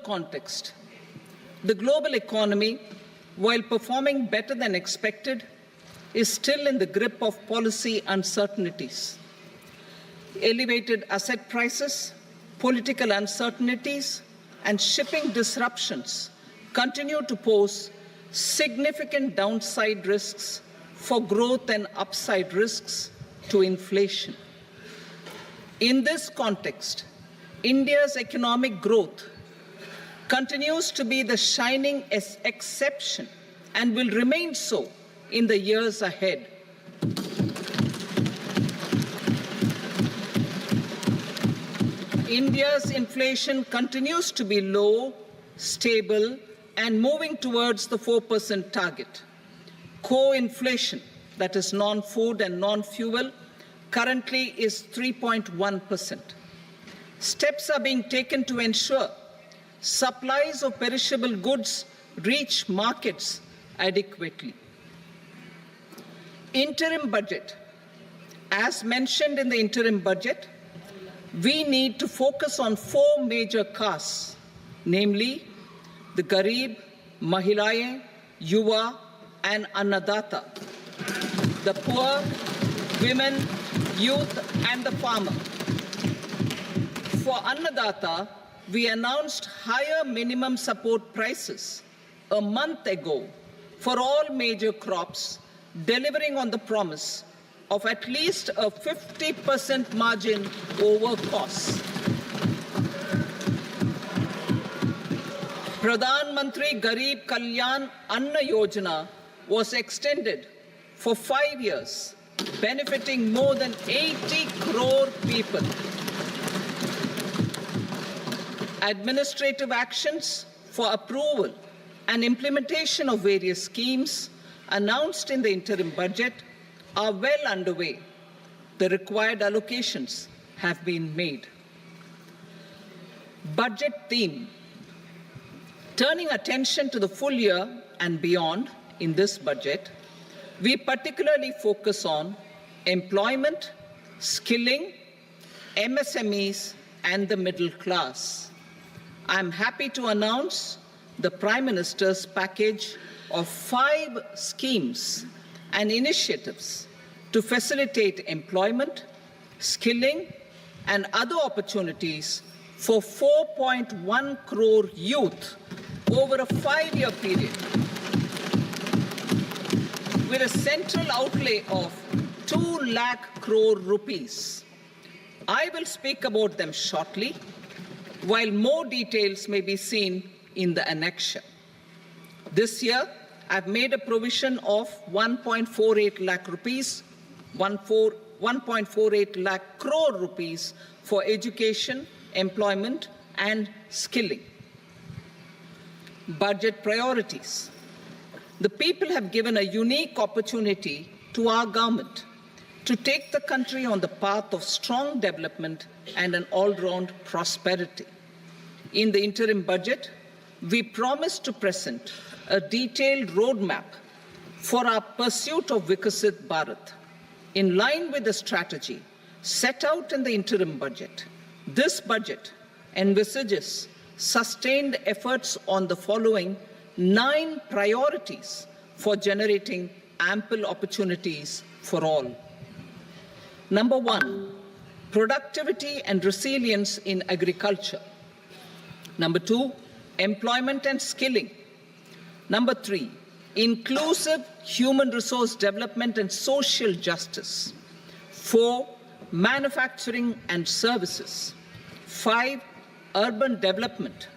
context, the global economy, while performing better than expected, is still in the grip of policy uncertainties. Elevated asset prices, political uncertainties, and shipping disruptions continue to pose significant downside risks for growth and upside risks to inflation. In this context, India's economic growth continues to be the shining exception and will remain so in the years ahead. India's inflation continues to be low, stable, and moving towards the 4% target. Core inflation, that is non-food and non-fuel, currently is 3.1%. Steps are being taken to ensure supplies of perishable goods reach markets adequately. Interim budget. As mentioned in the interim budget, we need to focus on four major castes, namely the Garib, Mahilaye, Yuva, and Annadata, the poor, women, youth, and the farmer. For Annadata, we announced higher minimum support prices a month ago for all major crops, delivering on the promise of at least a 50% margin over costs. Pradhan Mantri Garib Kalyan Anna Yojana was extended for 5 years, benefiting more than 80 crore people. Administrative actions for approval and implementation of various schemes announced in the interim budget are well underway. The required allocations have been made. Budget theme. Turning attention to the full year and beyond in this budget, we particularly focus on employment, skilling, MSMEs, and the middle class. I'm happy to announce the Prime Minister's package of 5 schemes and initiatives to facilitate employment, skilling, and other opportunities for 4.1 crore youth over a 5-year period, with a central outlay of 2 lakh crore rupees. I will speak about them shortly, while more details may be seen in the annexure. This year, I've made a provision of 1.48 lakh rupees, 1.48 lakh crore rupees for education, employment, and skilling. Budget priorities. The people have given a unique opportunity to our government to take the country on the path of strong development and an all-round prosperity. In the interim budget, we promise to present a detailed roadmap for our pursuit of Vikasit Bharat. In line with the strategy set out in the interim budget, this budget envisages sustained efforts on the following 9 priorities for generating ample opportunities for all. Number 1, productivity and resilience in agriculture. Number 2, employment and skilling. Number 3, inclusive human resource development and social justice. 4, manufacturing and services. 5, urban development.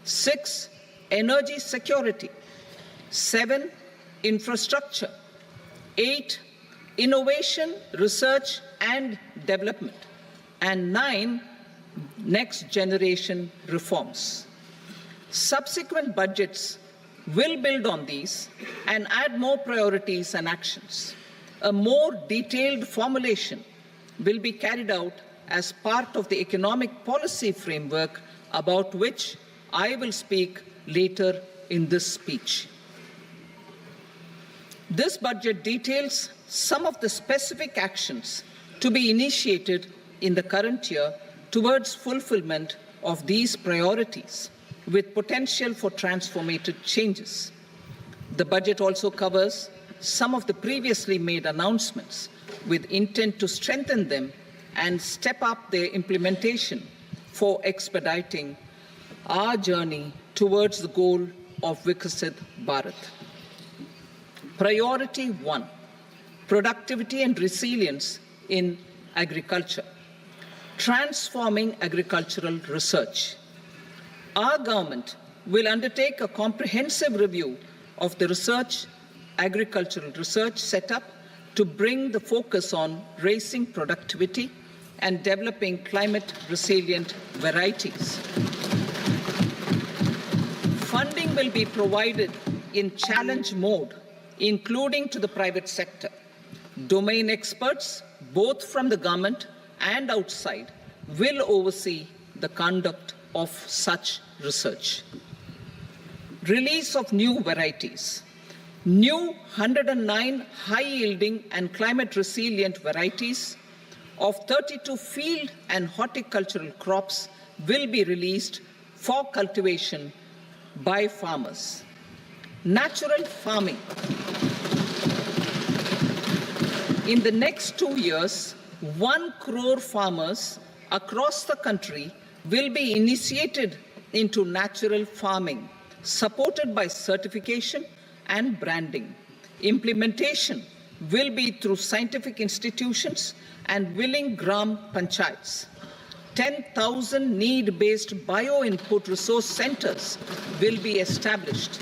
6, energy security. 7, infrastructure. 8, innovation, research and development. And 9, next generation reforms. Subsequent budgets will build on these and add more priorities and actions. A more detailed formulation will be carried out as part of the economic policy framework, about which I will speak later in this speech. This budget details some of the specific actions to be initiated in the current year towards fulfillment of these priorities, with potential for transformative changes. The budget also covers some of the previously made announcements with intent to strengthen them and step up their implementation for expediting our journey towards the goal of Viksit Bharat. Priority 1, productivity and resilience in agriculture. Transforming agricultural research. Our government will undertake a comprehensive review of the agricultural research setup to bring the focus on raising productivity and developing climate-resilient varieties. Funding will be provided in challenge mode, including to the private sector. Domain experts, both from the government and outside, will oversee the conduct of such research. Release of new varieties. New 109 high-yielding and climate-resilient varieties of 32 field and horticultural crops will be released for cultivation by farmers. Natural farming. In the next 2 years, 1 crore farmers across the country will be initiated into natural farming, supported by certification and branding. Implementation will be through scientific institutions and willing gram panchayats. 10,000 need-based bio-input resource centers will be established.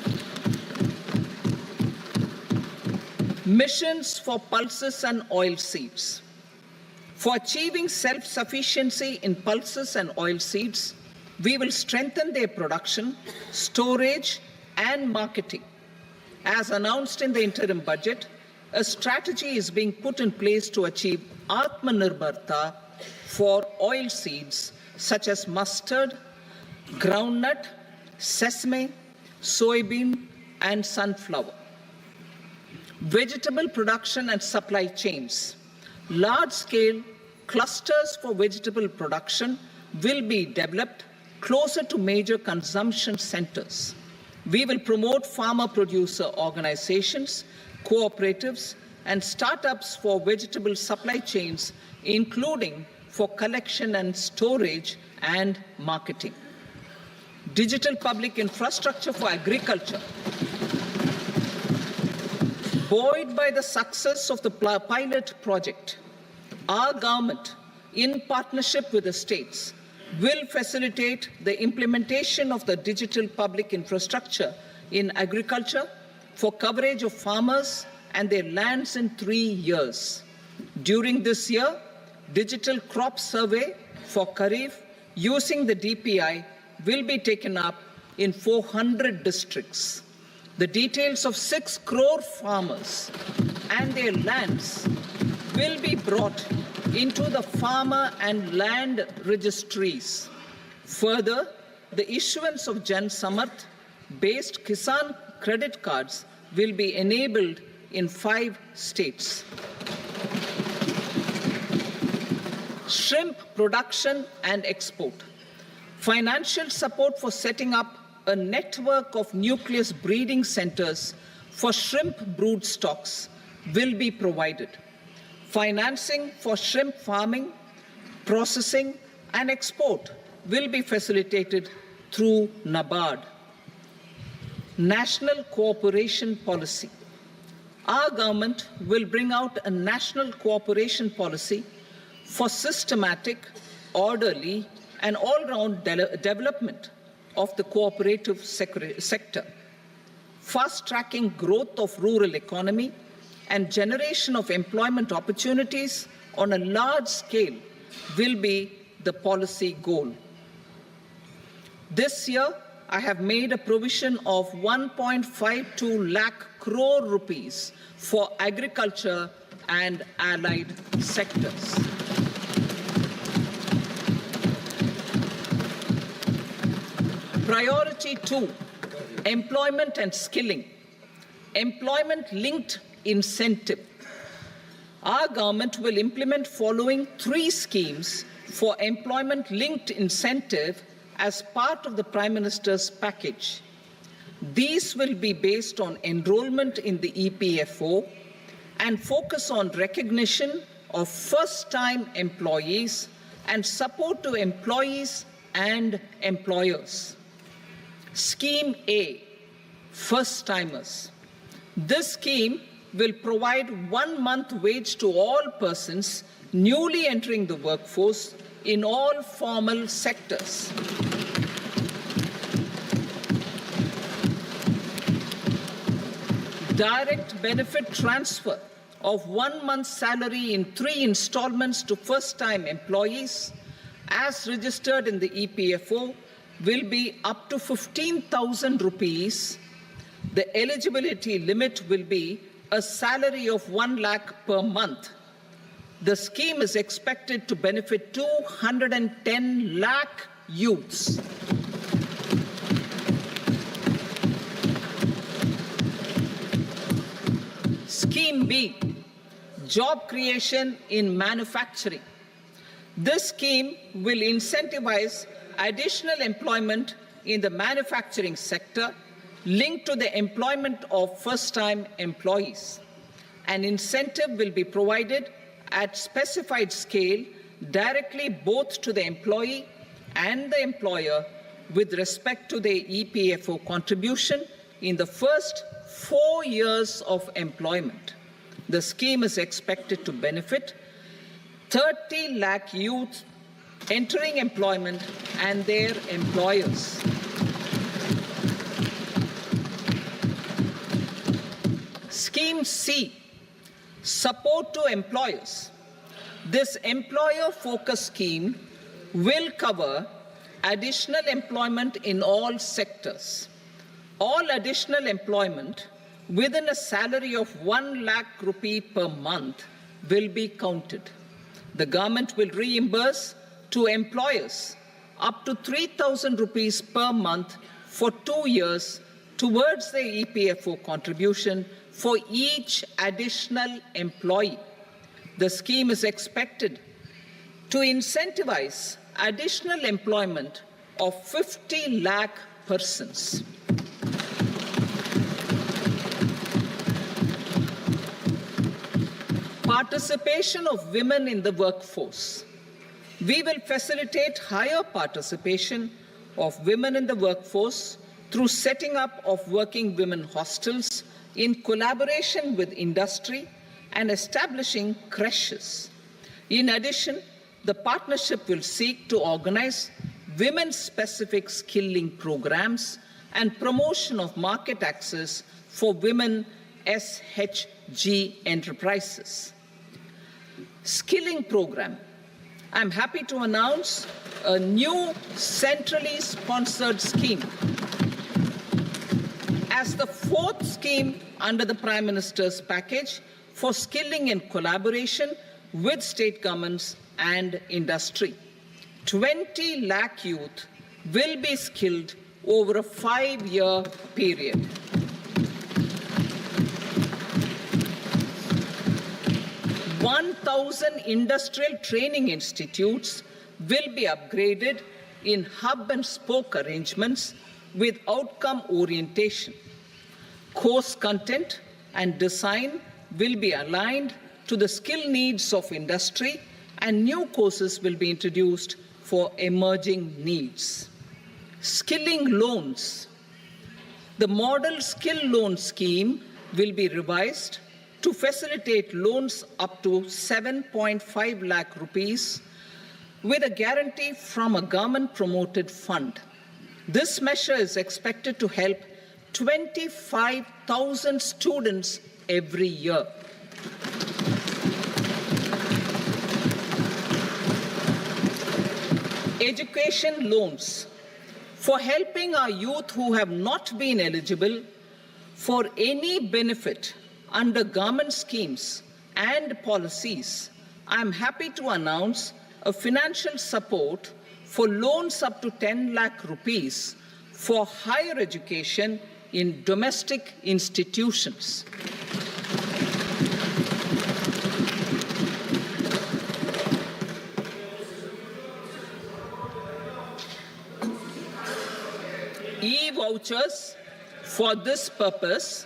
Missions for pulses and oilseeds. For achieving self-sufficiency in pulses and oilseeds, we will strengthen their production, storage, and marketing. As announced in the interim budget, a strategy is being put in place to achieve Atmanirbharta for oilseeds such as mustard, groundnut, sesame, soybean, and sunflower. Vegetable production and supply chains. Large-scale clusters for vegetable production will be developed closer to major consumption centers. We will promote farmer-producer organizations, cooperatives, and startups for vegetable supply chains, including for collection and storage and marketing. Digital public infrastructure for agriculture. Buoyed by the success of the pilot project, our government, in partnership with the states, will facilitate the implementation of the digital public infrastructure in agriculture for coverage of farmers and their lands in 3 years. During this year, digital crop survey for Kharif using the DPI will be taken up in 400 districts. The details of 6 crore farmers and their lands will be brought into the farmer and land registries. Further, the issuance of Jan Samarth-based Kisan credit cards will be enabled in 5 states. Shrimp production and export. Financial support for setting up a network of nucleus breeding centers for shrimp brood stocks will be provided. Financing for shrimp farming, processing, and export will be facilitated through NABARD. National cooperation policy. Our government will bring out a national cooperation policy for systematic, orderly, and all-round development of the cooperative sector, fast-tracking growth of rural economy and generation of employment opportunities on a large scale will be the policy goal. This year, I have made a provision of 1.52 lakh crore rupees for agriculture and allied sectors. Priority 2, employment and skilling. Employment-linked incentive. Our government will implement following 3 schemes for employment-linked incentive as part of the Prime Minister's package. These will be based on enrollment in the EPFO and focus on recognition of first-time employees and support to employees and employers. Scheme A, first-timers. This scheme will provide 1 month wage to all persons newly entering the workforce in all formal sectors. Direct benefit transfer of 1 month's salary in 3 installments to first-time employees as registered in the EPFO will be up to 15,000 rupees. The eligibility limit will be a salary of 1 lakh per month. The scheme is expected to benefit 210 lakh youths. Scheme B, job creation in manufacturing. This scheme will incentivize additional employment in the manufacturing sector linked to the employment of first-time employees. An incentive will be provided at specified scale directly both to the employee and the employer with respect to the EPFO contribution in the first 4 years of employment. The scheme is expected to benefit 30 lakh youth entering employment and their employers. Scheme C, support to employers. This employer-focused scheme will cover additional employment in all sectors. All additional employment within a salary of 1 lakh rupee per month will be counted. The government will reimburse to employers up to 3,000 rupees per month for 2 years towards the EPFO contribution for each additional employee. The scheme is expected to incentivize additional employment of 50 lakh persons. Participation of women in the workforce. We will facilitate higher participation of women in the workforce through setting up of working women hostels in collaboration with industry and establishing creches. In addition, the partnership will seek to organize women-specific skilling programs and promotion of market access for women SHG enterprises. Skilling program. I'm happy to announce a new centrally sponsored scheme as the 4th scheme under the Prime Minister's package for skilling in collaboration with state governments and industry. 20 lakh youth will be skilled over a 5-year period. 1,000 industrial training institutes will be upgraded in hub and spoke arrangements with outcome orientation. Course content and design will be aligned to the skill needs of industry, and new courses will be introduced for emerging needs. Skilling loans. The model skill loan scheme will be revised to facilitate loans up to 7.5 lakh rupees with a guarantee from a government-promoted fund. This measure is expected to help 25,000 students every year. Education loans. For helping our youth who have not been eligible for any benefit under government schemes and policies, I am happy to announce a financial support for loans up to 10 lakh rupees for higher education in domestic institutions. E-vouchers for this purpose,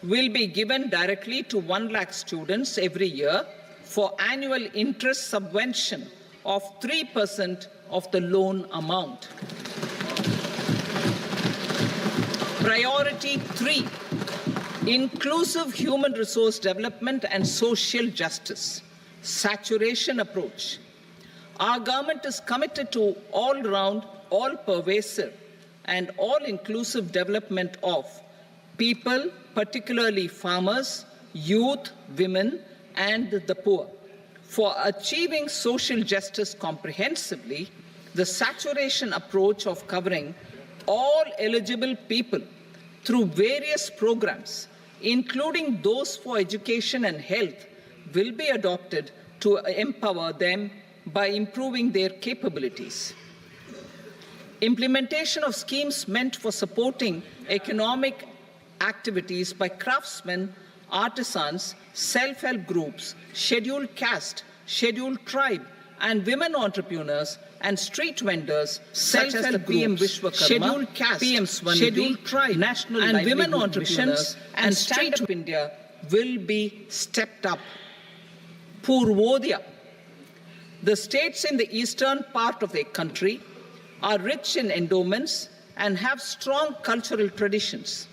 will be given directly to 1 lakh students every year for annual interest subvention of 3% of the loan amount. Priority 3, inclusive human resource development and social justice, saturation approach. Our government is committed to all-round, all-pervasive, and all-inclusive development of people, particularly farmers, youth, women, and the poor. For achieving social justice comprehensively, the saturation approach of covering all eligible people through various programs, including those for education and health, will be adopted to empower them by improving their capabilities. Implementation of schemes meant for supporting economic activities by craftsmen, artisans, self-help groups, scheduled caste, scheduled tribe, and women entrepreneurs and street vendors such as the PM Vishwakarma, scheduled caste, PM scheduled tribe, national and women entrepreneurs and Stand Up India will be stepped up. Purvodaya. The states in the eastern part of the country are rich in endowments and have strong cultural traditions.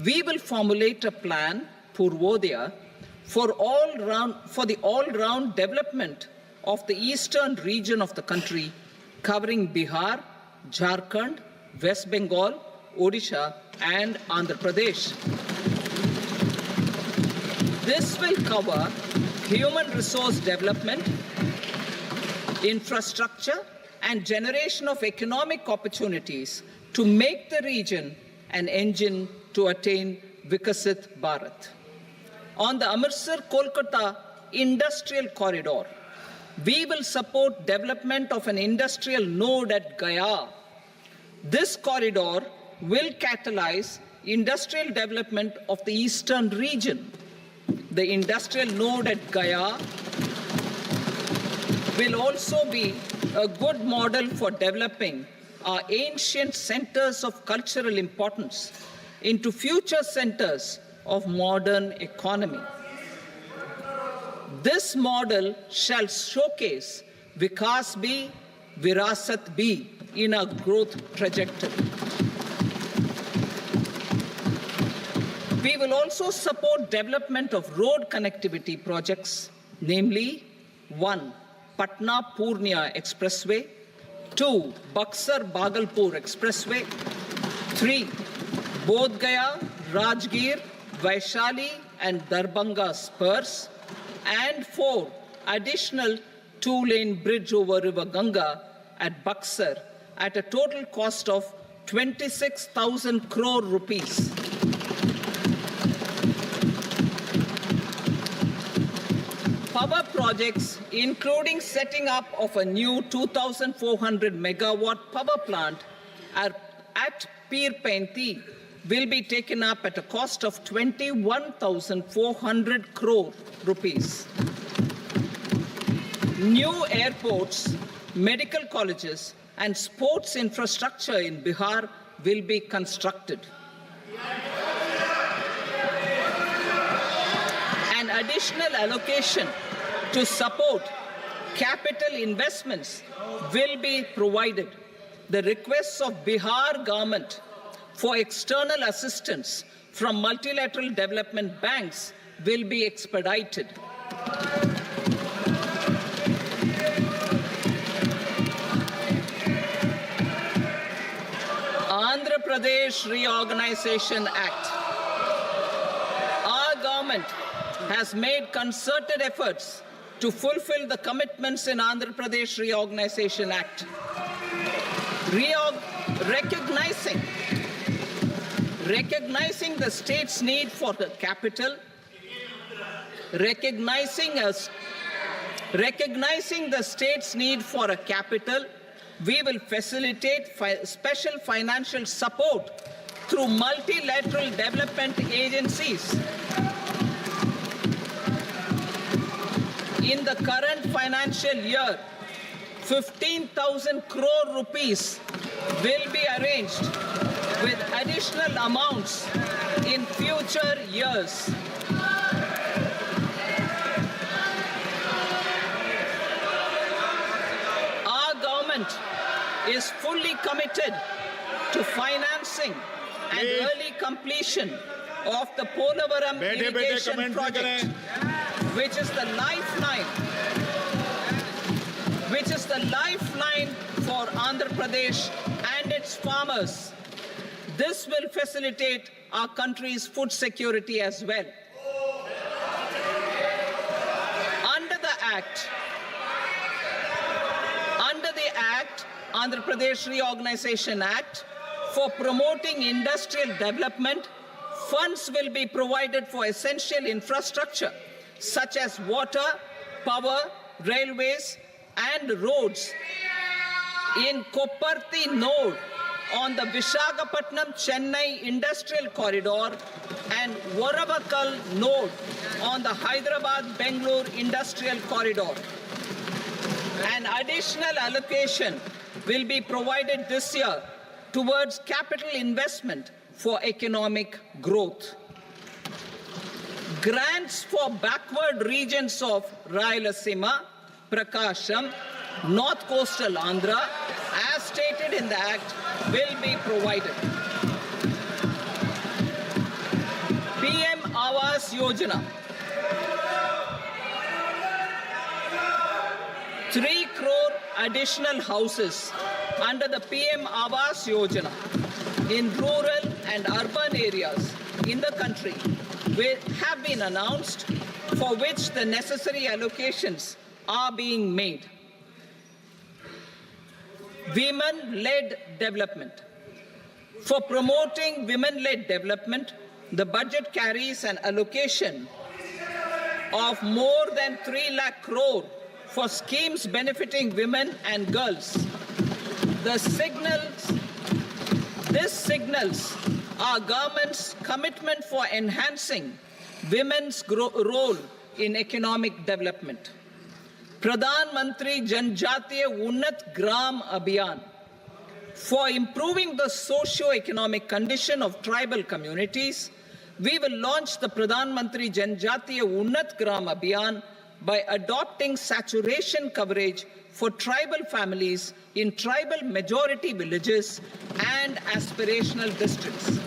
We will formulate a plan, Purvodaya, for the all-round development of the eastern region of the country, covering Bihar, Jharkhand, West Bengal, Odisha, and Andhra Pradesh. This will cover human resource development, infrastructure, and generation of economic opportunities to make the region an engine to attain Vikasit Bharat. On the Amritsar-Kolkata Industrial Corridor, we will support development of an industrial node at Gaya. This corridor will catalyze industrial development of the eastern region. The industrial node at Gaya will also be a good model for developing our ancient centers of cultural importance into future centers of modern economy. This model shall showcase Vikas B, Virasat B in our growth trajectory. We will also support development of road connectivity projects, namely 1. Patna-Purnia Expressway, 2. Buxar-Bhagalpur Expressway, 3. Bodh Gaya, Rajgir, Vaishali and Darbhanga spurs, and 4. Additional 2-lane bridge over River Ganga at Buxar at a total cost of 26,000 crore rupees. Power projects, including setting up of a new 2,400 megawatt power plant at Pir Painti, will be taken up at a cost of 21,400 crore rupees. New airports, medical colleges, and sports infrastructure in Bihar will be constructed. An additional allocation to support capital investments will be provided. The requests of Bihar government for external assistance from multilateral development banks will be expedited. Andhra Pradesh Reorganization Act. Our government has made concerted efforts to fulfill the commitments in Andhra Pradesh Reorganization Act. Recognizing the state's need for the capital, recognizing the state's need for a capital, we will facilitate special financial support through multilateral development agencies. In the current financial year, 15,000 crore rupees will be arranged with additional amounts in future years. Our government is fully committed to financing and early completion of the Polavaram irrigation project, which is the lifeline for Andhra Pradesh and its farmers. This will facilitate our country's food security as well. Under the Act, Andhra Pradesh Reorganization Act, for promoting industrial development, funds will be provided for essential infrastructure such as water, power, railways, and roads in Kopparthi node on the Visakhapatnam-Chennai Industrial Corridor and Varavakal node on the Hyderabad-Bengaluru Industrial Corridor. An additional allocation will be provided this year towards capital investment for economic growth. Grants for backward regions of Rayalaseema, Prakasham, North Coastal Andhra, as stated in the Act, will be provided. PM Awas Yojana. 3 crore additional houses under the PM Awas Yojana in rural and urban areas in the country have been announced, for which the necessary allocations are being made. Women-led development. For promoting women-led development, the budget carries an allocation of more than 3 lakh crore for schemes benefiting women and girls. This signals our government's commitment for enhancing women's role in economic development. Pradhan Mantri Janjatiya Unnat Gram Abhiyan. For improving the socio-economic condition of tribal communities, we will launch the Pradhan Mantri Janjatiya Unnat Gram Abhiyan by adopting saturation coverage for tribal families in tribal majority villages and aspirational districts.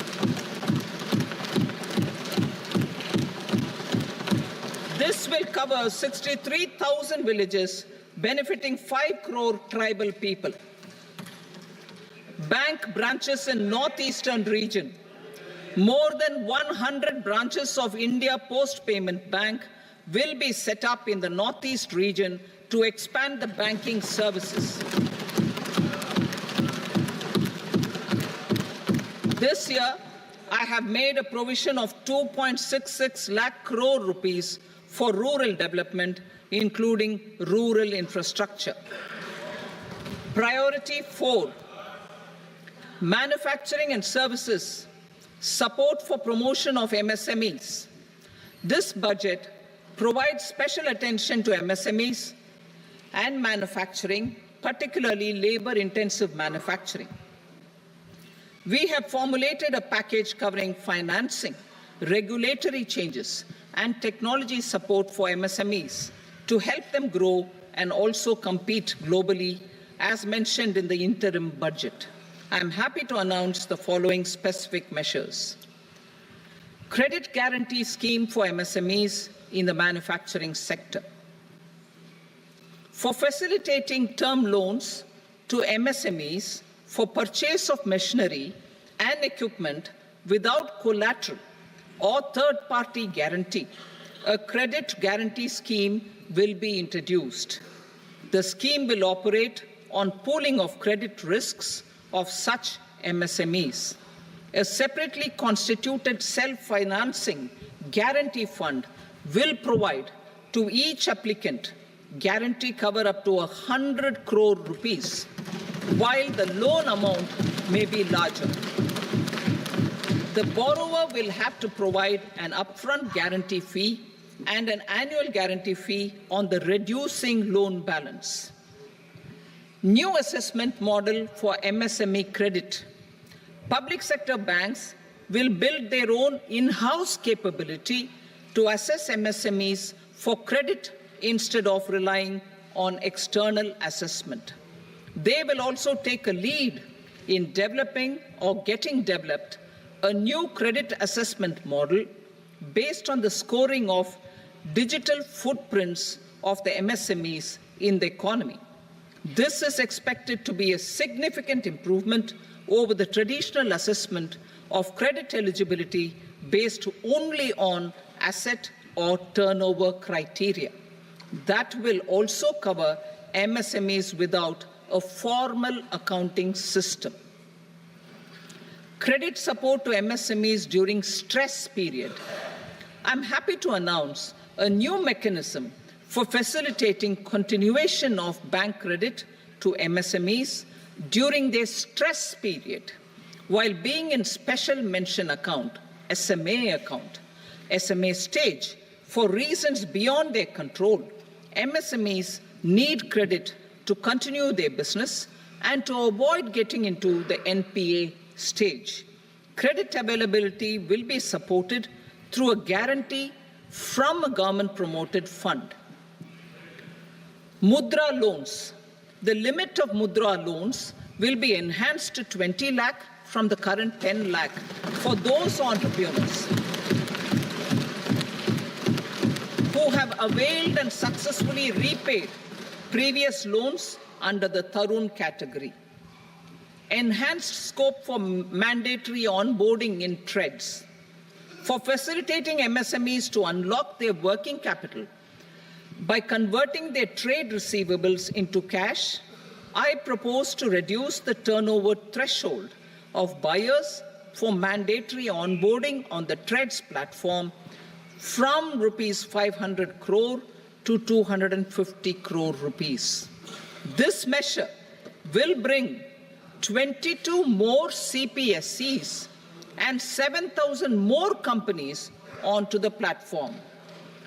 This will cover 63,000 villages, benefiting 5 crore tribal people. Bank branches in northeastern region. More than 100 branches of India Post Payment Bank will be set up in the northeast region to expand the banking services. This year, I have made a provision of 2.66 lakh crore rupees for rural development, including rural infrastructure. Priority 4, manufacturing and services, support for promotion of MSMEs. This budget provides special attention to MSMEs and manufacturing, particularly labor-intensive manufacturing. We have formulated a package covering financing, regulatory changes, and technology support for MSMEs to help them grow and also compete globally, as mentioned in the interim budget. I am happy to announce the following specific measures. Credit guarantee scheme for MSMEs in the manufacturing sector. For facilitating term loans to MSMEs for purchase of machinery and equipment without collateral or third-party guarantee, a credit guarantee scheme will be introduced. The scheme will operate on pooling of credit risks of such MSMEs. A separately constituted self-financing guarantee fund will provide to each applicant guarantee cover up to 100 crore rupees, while the loan amount may be larger. The borrower will have to provide an upfront guarantee fee and an annual guarantee fee on the reducing loan balance. New assessment model for MSME credit. Public sector banks will build their own in-house capability to assess MSMEs for credit instead of relying on external assessment. They will also take a lead in developing or getting developed a new credit assessment model based on the scoring of digital footprints of the MSMEs in the economy. This is expected to be a significant improvement over the traditional assessment of credit eligibility based only on asset or turnover criteria. That will also cover MSMEs without a formal accounting system. Credit support to MSMEs during stress period. I'm happy to announce a new mechanism for facilitating continuation of bank credit to MSMEs during their stress period while being in special mention account, SMA stage, for reasons beyond their control. MSMEs need credit to continue their business and to avoid getting into the NPA stage. Credit availability will be supported through a guarantee from a government-promoted fund. Mudra loans. The limit of Mudra loans will be enhanced to 20 lakh from the current 10 lakh for those entrepreneurs who have availed and successfully repaid previous loans under the Tarun category. Enhanced scope for mandatory onboarding in TREDS. For facilitating MSMEs to unlock their working capital by converting their trade receivables into cash, I propose to reduce the turnover threshold of buyers for mandatory onboarding on the TREDS platform from rupees 500 crore to 250 crore rupees. This measure will bring 22 more CPSCs and 7,000 more companies onto the platform.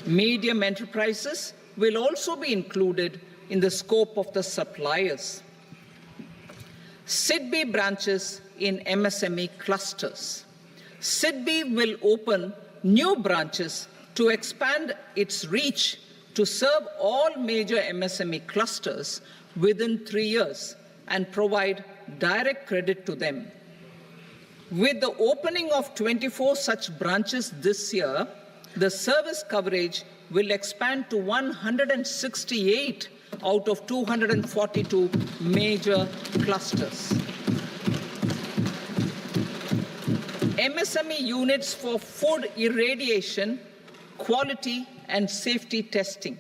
Medium enterprises will also be included in the scope of the suppliers. SIDBI branches in MSME clusters. SIDBI will open new branches to expand its reach to serve all major MSME clusters within 3 years and provide direct credit to them. With the opening of 24 such branches this year, the service coverage will expand to 168 out of 242 major clusters. MSME units for food irradiation, quality and safety testing.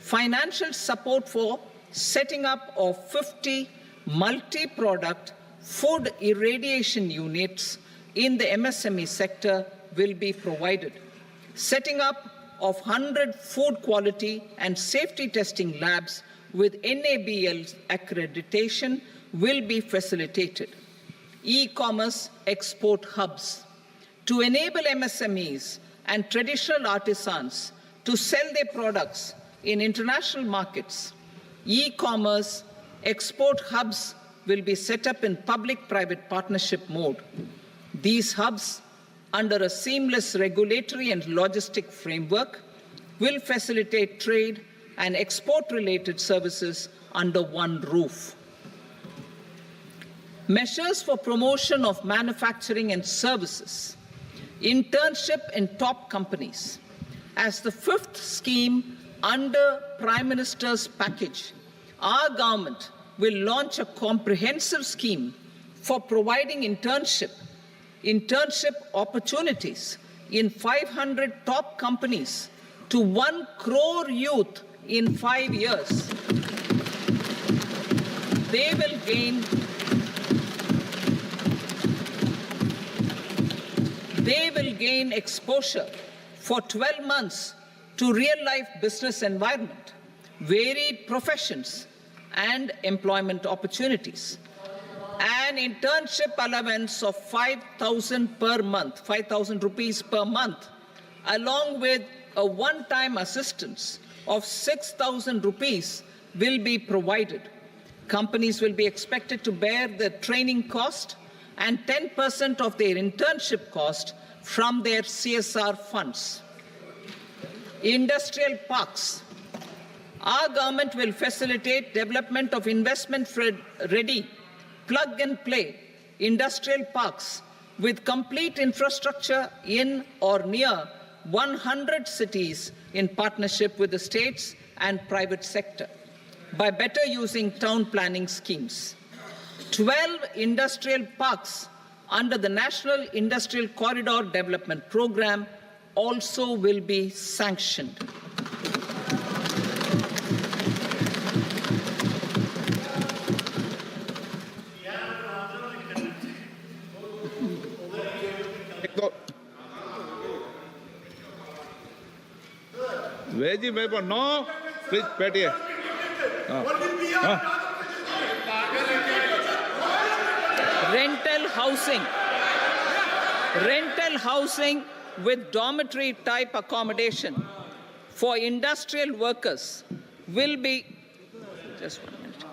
Financial support for setting up of 50 multi-product food irradiation units in the MSME sector will be provided. Setting up of 100 food quality and safety testing labs with NABL accreditation will be facilitated. E-commerce export hubs. To enable MSMEs and traditional artisans to sell their products in international markets, e-commerce export hubs will be set up in public-private partnership mode. These hubs, under a seamless regulatory and logistic framework, will facilitate trade and export-related services under one roof. Measures for promotion of manufacturing and services. Internship in top companies. As the fifth scheme under Prime Minister's package, our government will launch a comprehensive scheme for providing internship opportunities in 500 top companies to 1 crore youth in 5 years. They will gain exposure for 12 months to real-life business environment, varied professions, and employment opportunities. An internship allowance of 5,000 per month, 5,000 rupees per month, along with a one-time assistance of 6,000 rupees will be provided. Companies will be expected to bear the training cost and 10% of their internship cost from their CSR funds. Industrial parks. Our government will facilitate development of investment-ready, plug-and-play industrial parks with complete infrastructure in or near 100 cities in partnership with the states and private sector by better using town planning schemes. 12 industrial parks under the National Industrial Corridor Development Program also will be sanctioned. Veji member, no, please, Petier. Rental housing with dormitory type accommodation for industrial workers will be, just 1 minute.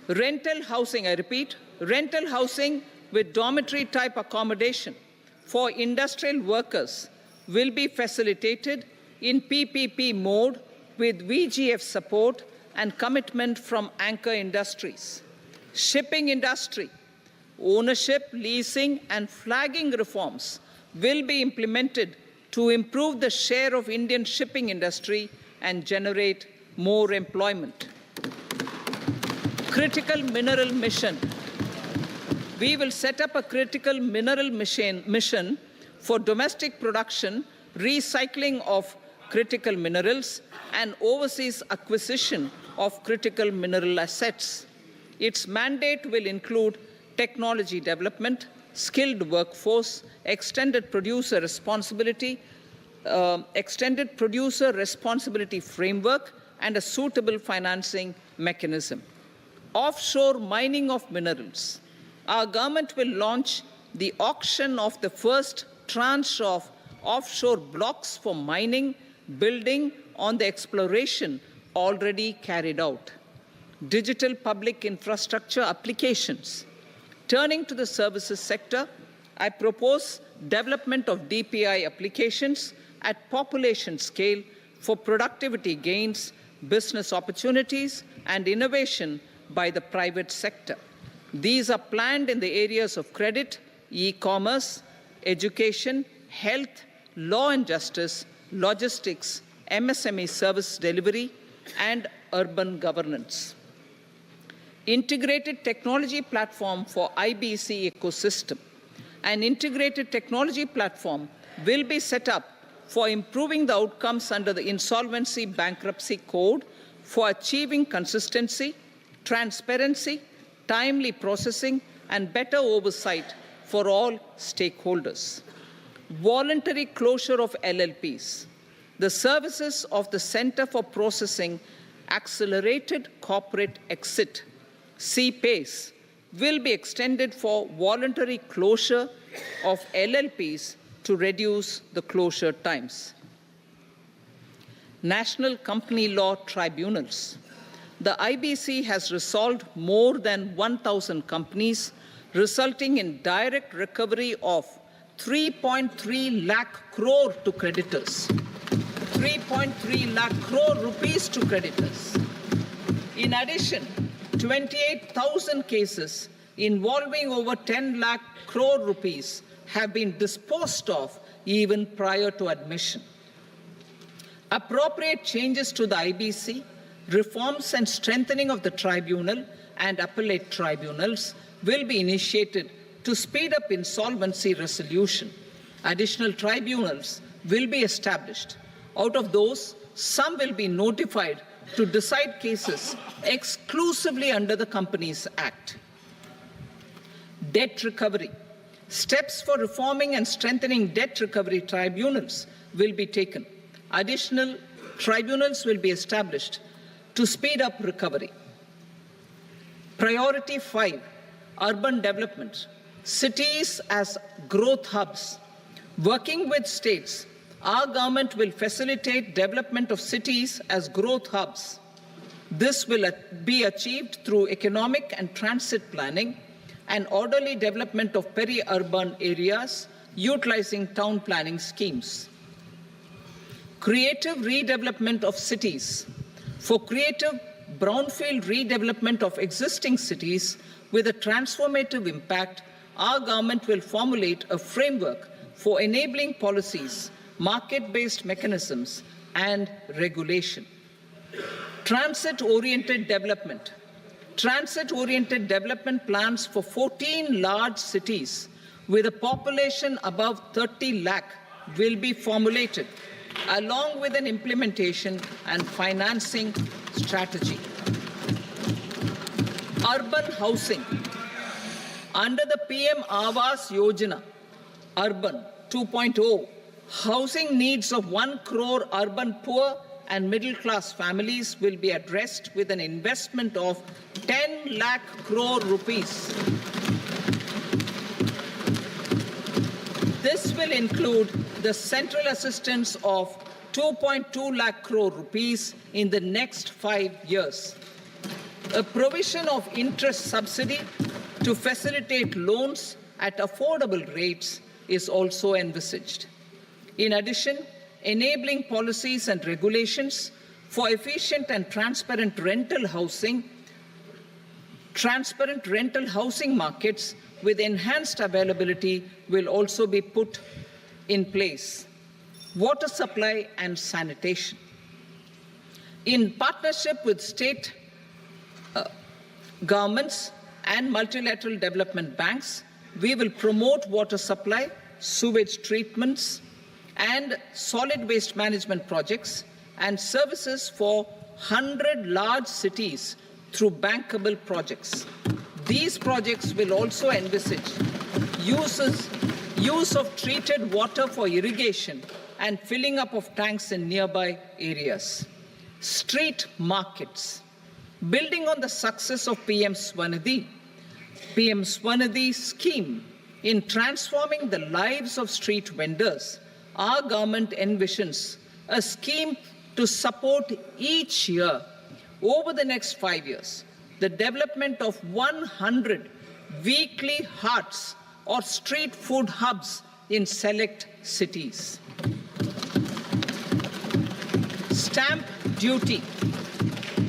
Rental housing, I repeat, rental housing with dormitory type accommodation for industrial workers will be facilitated in PPP mode with VGF support and commitment from anchor industries. Shipping industry, ownership, leasing and flagging reforms will be implemented to improve the share of Indian shipping industry and generate more employment. Critical mineral mission. We will set up a critical mineral mission for domestic production, recycling of critical minerals and overseas acquisition of critical mineral assets. Its mandate will include technology development, skilled workforce, extended producer responsibility framework, and a suitable financing mechanism. Offshore mining of minerals. Our government will launch the auction of the first tranche of offshore blocks for mining, building on the exploration already carried out. Digital public infrastructure applications. Turning to the services sector, I propose development of DPI applications at population scale for productivity gains, business opportunities, and innovation by the private sector. These are planned in the areas of credit, e-commerce, education, health, law and justice, logistics, MSME service delivery, and urban governance. Integrated technology platform for IBC ecosystem. An integrated technology platform will be set up for improving the outcomes under the Insolvency Bankruptcy Code for achieving consistency, transparency, timely processing, and better oversight for all stakeholders. Voluntary closure of LLPs. The services of the Center for Processing Accelerated Corporate Exit, CPACE, will be extended for voluntary closure of LLPs to reduce the closure times. National Company Law Tribunals. The IBC has resolved more than 1,000 companies, resulting in direct recovery of 3.3 lakh crore to creditors. 3.3 lakh crore rupees to creditors. In addition, 28,000 cases involving over 10 lakh crore rupees have been disposed of even prior to admission. Appropriate changes to the IBC, reforms and strengthening of the tribunal and appellate tribunals will be initiated to speed up insolvency resolution. Additional tribunals will be established. Out of those, some will be notified to decide cases exclusively under the Companies Act. Debt recovery. Steps for reforming and strengthening debt recovery tribunals will be taken. Additional tribunals will be established to speed up recovery. Priority 5, urban development. Cities as growth hubs. Working with states, our government will facilitate development of cities as growth hubs. This will be achieved through economic and transit planning and orderly development of peri-urban areas utilizing town planning schemes. Creative redevelopment of cities. For creative brownfield redevelopment of existing cities with a transformative impact, our government will formulate a framework for enabling policies, market-based mechanisms, and regulation. Transit-oriented development. Transit-oriented development plans for 14 large cities with a population above 30 lakh will be formulated, along with an implementation and financing strategy. Urban housing. Under the PM Awas Yojana, Urban 2.0, housing needs of 1 crore urban poor and middle-class families will be addressed with an investment of 10 lakh crore rupees. This will include the central assistance of 2.2 lakh crore rupees in the next 5 years. A provision of interest subsidy to facilitate loans at affordable rates is also envisaged. In addition, enabling policies and regulations for efficient and transparent rental housing markets with enhanced availability will also be put in place. Water supply and sanitation. In partnership with state governments and multilateral development banks, we will promote water supply, sewage treatments, and solid waste management projects and services for 100 large cities through bankable projects. These projects will also envisage use of treated water for irrigation and filling up of tanks in nearby areas. Street markets. Building on the success of PM Swanidhi scheme in transforming the lives of street vendors, our government envisions a scheme to support each year over the next 5 years the development of 100 weekly hearts or street food hubs in select cities. Stamp duty.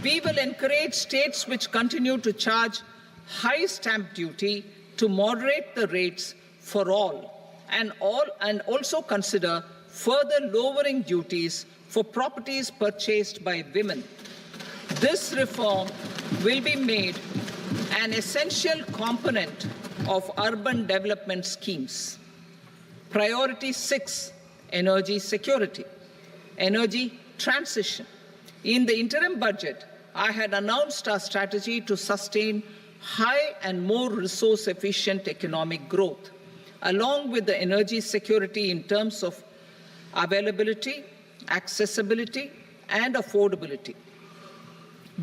We will encourage states which continue to charge high stamp duty to moderate the rates for all and also consider further lowering duties for properties purchased by women. This reform will be made an essential component of urban development schemes. Priority 6, energy security, energy transition. In the interim budget, I had announced our strategy to sustain high and more resource-efficient economic growth, along with the energy security in terms of availability, accessibility, and affordability.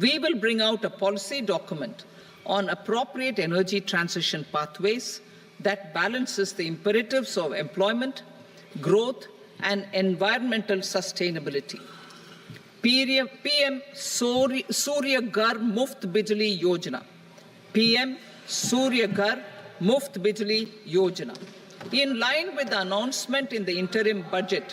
We will bring out a policy document on appropriate energy transition pathways that balances the imperatives of employment, growth, and environmental sustainability. PM Surya Ghar Muft Bijli Yojana. PM Surya Ghar Muft Bijli Yojana. In line with the announcement in the interim budget,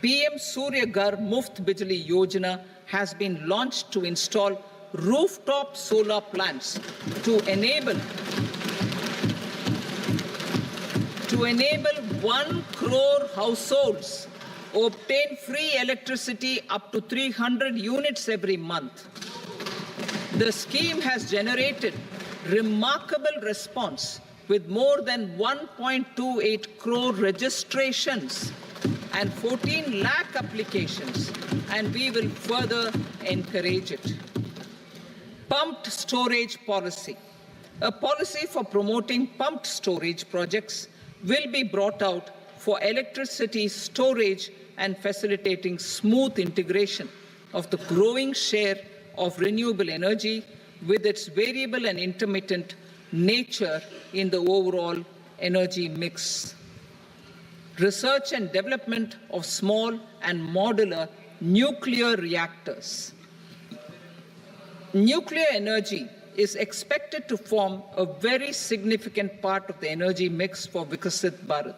PM Surya Ghar Muft Bijli Yojana has been launched to install rooftop solar plants to enable 1 crore households obtain free electricity up to 300 units every month. The scheme has generated remarkable response with more than 1.28 crore registrations and 14 lakh applications, and we will further encourage it. Pumped storage policy. A policy for promoting pumped storage projects will be brought out for electricity storage and facilitating smooth integration of the growing share of renewable energy with its variable and intermittent nature in the overall energy mix. research and development of small and modular nuclear reactors. Nuclear energy is expected to form a very significant part of the energy mix for Vikasit Bharat.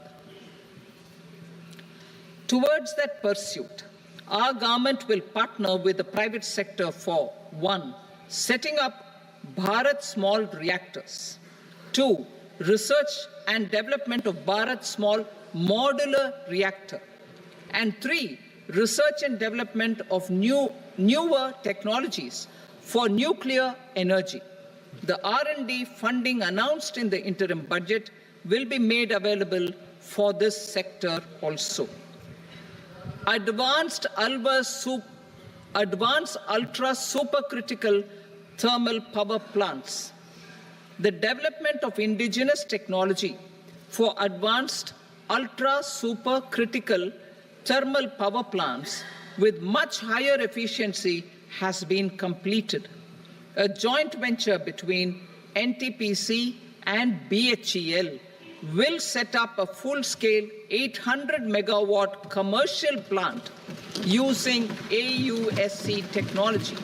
Towards that pursuit, our government will partner with the private sector for 1. Setting up Bharat Small Reactors, 2. Research and development of Bharat Small Modular Reactor, and 3. Research and development of newer technologies for nuclear energy. The R&D funding announced in the interim budget will be made available for this sector also. Advanced ultra supercritical thermal power plants. The development of indigenous technology for advanced ultra supercritical thermal power plants with much higher efficiency has been completed. A joint venture between NTPC and BHEL will set up a full-scale 800 megawatt commercial plant using AUSC technology.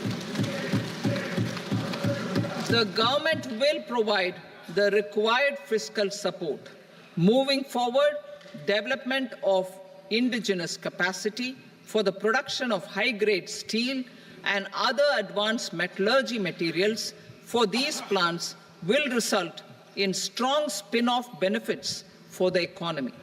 The government will provide the required fiscal support. Moving forward, development of indigenous capacity for the production of high-grade steel and other advanced metallurgy materials for these plants will result in strong spin-off benefits for the economy.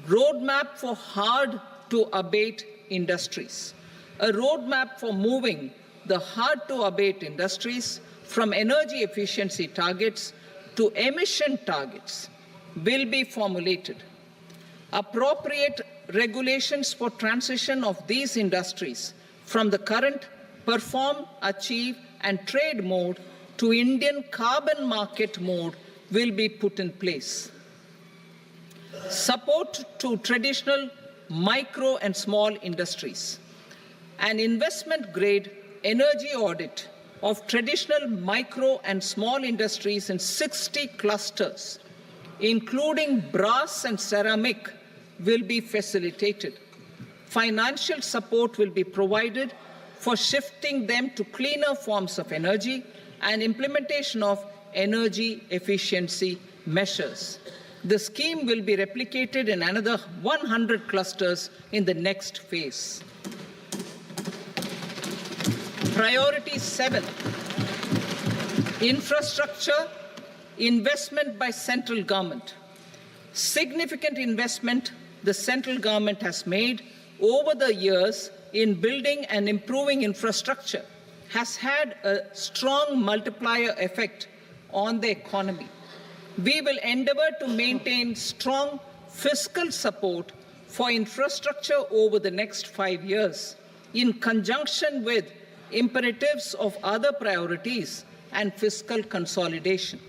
Roadmap for hard-to-abate industries. A roadmap for moving the hard-to-abate industries from energy efficiency targets to emission targets will be formulated. Appropriate regulations for transition of these industries from the current perform, achieve, and trade mode to Indian carbon market mode will be put in place. Support to traditional micro and small industries. An investment-grade energy audit of traditional micro and small industries in 60 clusters, including brass and ceramic, will be facilitated. Financial support will be provided for shifting them to cleaner forms of energy and implementation of energy efficiency measures. The scheme will be replicated in another 100 clusters in the next phase. Priority 7, infrastructure investment by central government. Significant investment the central government has made over the years in building and improving infrastructure has had a strong multiplier effect on the economy. We will endeavor to maintain strong fiscal support for infrastructure over the next 5 years in conjunction with imperatives of other priorities and fiscal consolidation.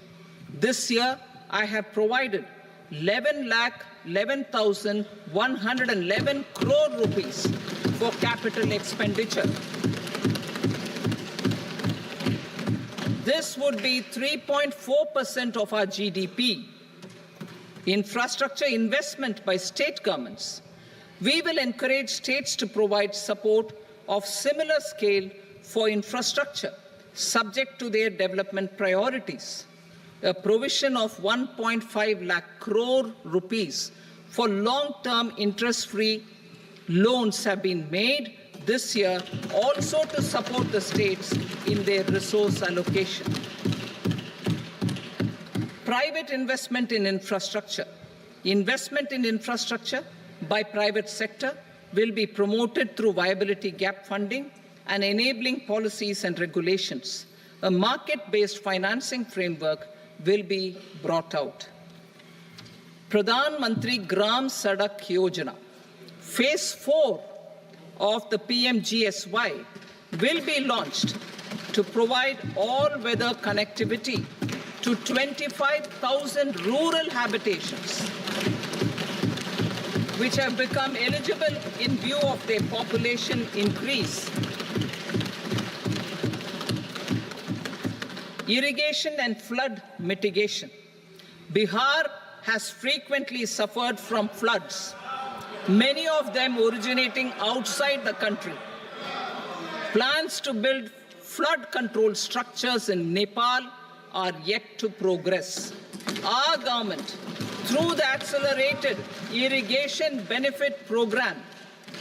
This year, I have provided 11,11,111 crore rupees for capital expenditure. This would be 3.4% of our GDP. Infrastructure investment by state governments. We will encourage states to provide support of similar scale for infrastructure, subject to their development priorities. A provision of 1.5 lakh crore rupees for long-term interest-free loans have been made this year also to support the states in their resource allocation. Private investment in infrastructure. Investment in infrastructure by private sector will be promoted through viability gap funding and enabling policies and regulations. A market-based financing framework will be brought out. Pradhan Mantri Gram Sadak Yojana. Phase 4 of the PMGSY will be launched to provide all-weather connectivity to 25,000 rural habitations, which have become eligible in view of their population increase. Irrigation and flood mitigation. Bihar has frequently suffered from floods, many of them originating outside the country. Plans to build flood control structures in Nepal are yet to progress. Our government, through the Accelerated Irrigation Benefit Program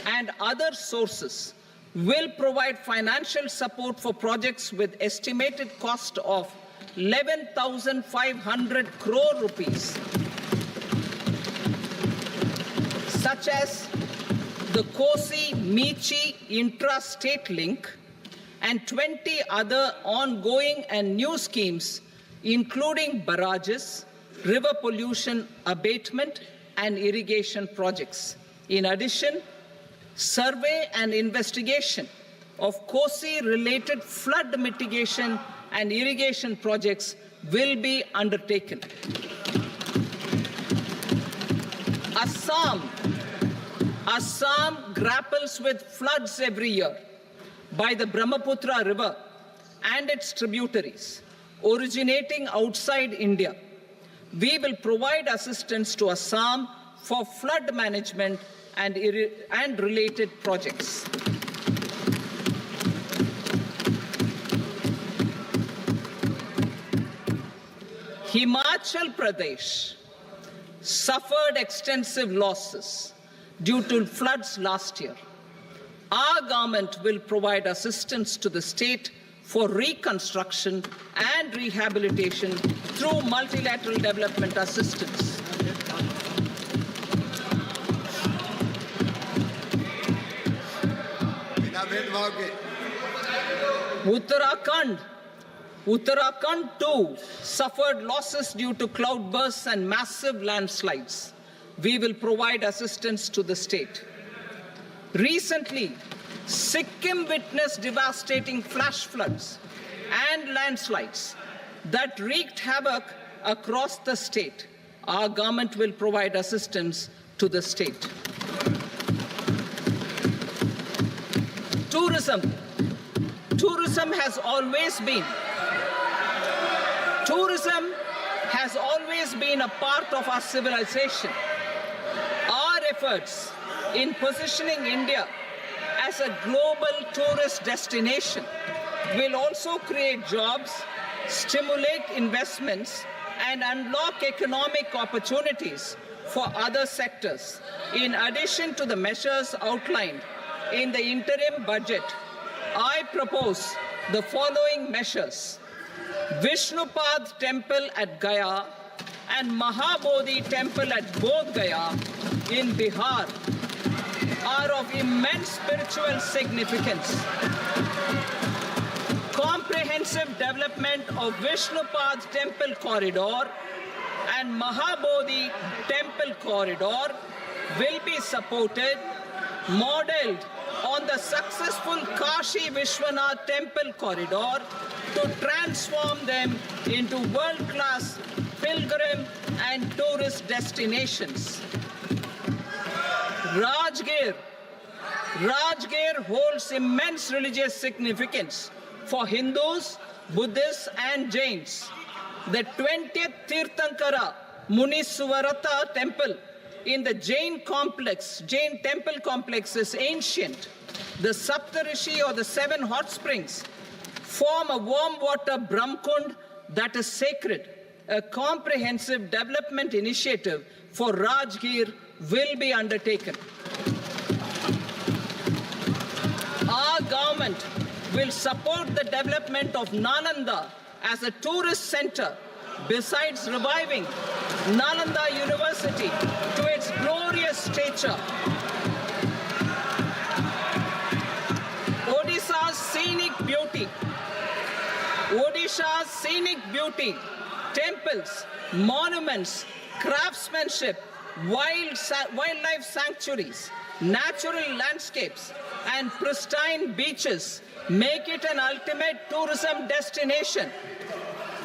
and other sources, will provide financial support for projects with estimated cost of 11,500 crore rupees, such as the Kosi-Michi intra-state link and 20 other ongoing and new schemes, including barrages, river pollution abatement, and irrigation projects. In addition, survey and investigation of Kosi-related flood mitigation and irrigation projects will be undertaken. Assam grapples with floods every year by the Brahmaputra River and its tributaries originating outside India. We will provide assistance to Assam for flood management and related projects. Himachal Pradesh suffered extensive losses due to floods last year. Our government will provide assistance to the state for reconstruction and rehabilitation through multilateral development assistance. Uttarakhand too suffered losses due to cloudbursts and massive landslides. We will provide assistance to the state. Recently, Sikkim witnessed devastating flash floods and landslides that wreaked havoc across the state. Our government will provide assistance to the state. Tourism has always been a part of our civilization. Our efforts in positioning India as a global tourist destination will also create jobs, stimulate investments, and unlock economic opportunities for other sectors. In addition to the measures outlined in the interim budget, I propose the following measures. Vishnupad Temple at Gaya and Mahabodhi Temple at Bodh Gaya in Bihar are of immense spiritual significance. Comprehensive development of Vishnupad Temple Corridor and Mahabodhi Temple Corridor will be supported, modeled on the successful Kashi Vishwanath Temple Corridor to transform them into world-class pilgrim and tourist destinations. Rajgir holds immense religious significance for Hindus, Buddhists, and Jains. The 20th Tirthankara Muniswarata temple in the Jain temple complex is ancient. The Saptarishi, or the 7 hot springs, form a warm water Brahmkund that is sacred. A comprehensive development initiative for Rajgir will be undertaken. Our government will support the development of Nalanda as a tourist center, besides reviving Nalanda University to its glorious stature. Odisha's scenic beauty, temples, monuments, craftsmanship, wildlife sanctuaries, natural landscapes, and pristine beaches make it an ultimate tourism destination.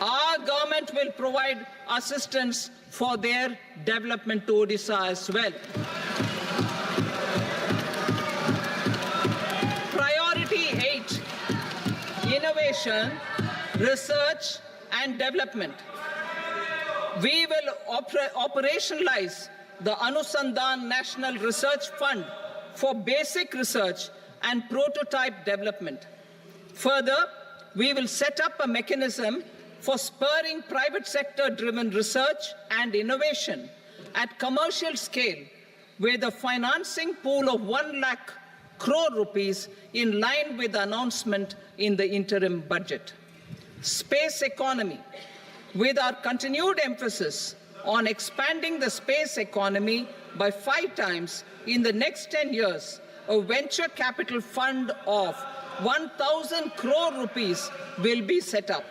Our government will provide assistance for their development to Odisha as well. Priority 8, innovation, research, and development. We will operationalize the Anusandhan National Research Fund for basic research and prototype development. Further, we will set up a mechanism for spurring private sector-driven research and innovation at commercial scale with a financing pool of 1 lakh crore rupees in line with the announcement in the interim budget. Space economy. With our continued emphasis on expanding the space economy by 5 times in the next 10 years, a venture capital fund of 1,000 crore rupees will be set up.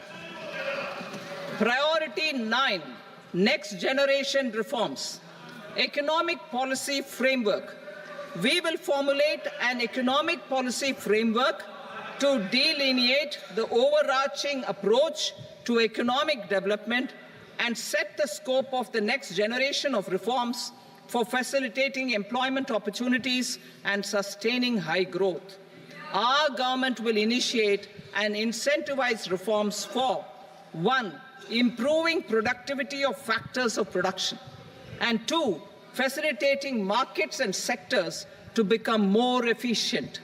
Priority 9, next generation reforms. Economic policy framework. We will formulate an economic policy framework to delineate the overarching approach to economic development and set the scope of the next generation of reforms for facilitating employment opportunities and sustaining high growth. Our government will initiate and incentivize reforms for 1. Improving productivity of factors of production, and 2. Facilitating markets and sectors to become more efficient.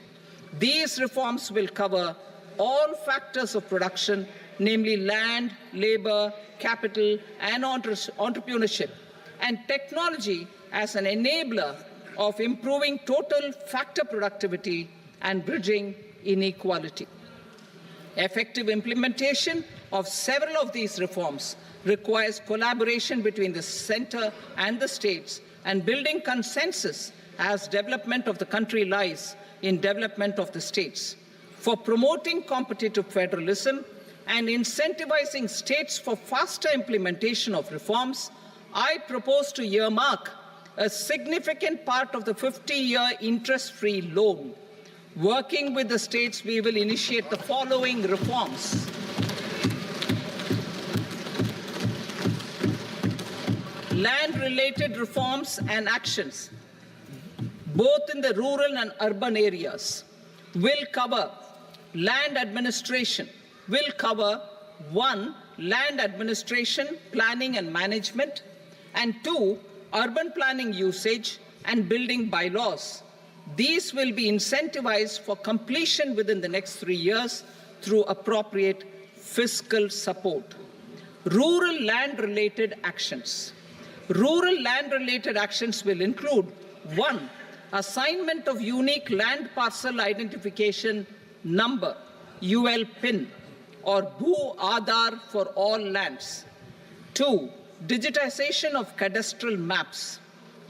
These reforms will cover all factors of production, namely land, labor, capital, and entrepreneurship, and technology as an enabler of improving total factor productivity and bridging inequality. Effective implementation of several of these reforms requires collaboration between the center and the states and building consensus as development of the country lies in development of the states. For promoting competitive federalism and incentivizing states for faster implementation of reforms, I propose to earmark a significant part of the 50-year interest-free loan. Working with the states, we will initiate the following reforms. Land-related reforms and actions, both in the rural and urban areas, will cover land administration, will cover 1. Land administration, planning and management, and 2. Urban planning usage and building bylaws. These will be incentivized for completion within the next 3 years through appropriate fiscal support. Rural land-related actions. Rural land-related actions will include 1. Assignment of unique land parcel identification number, UL PIN, or Bhu Aadhaar for all lands. 2. Digitization of cadastral maps.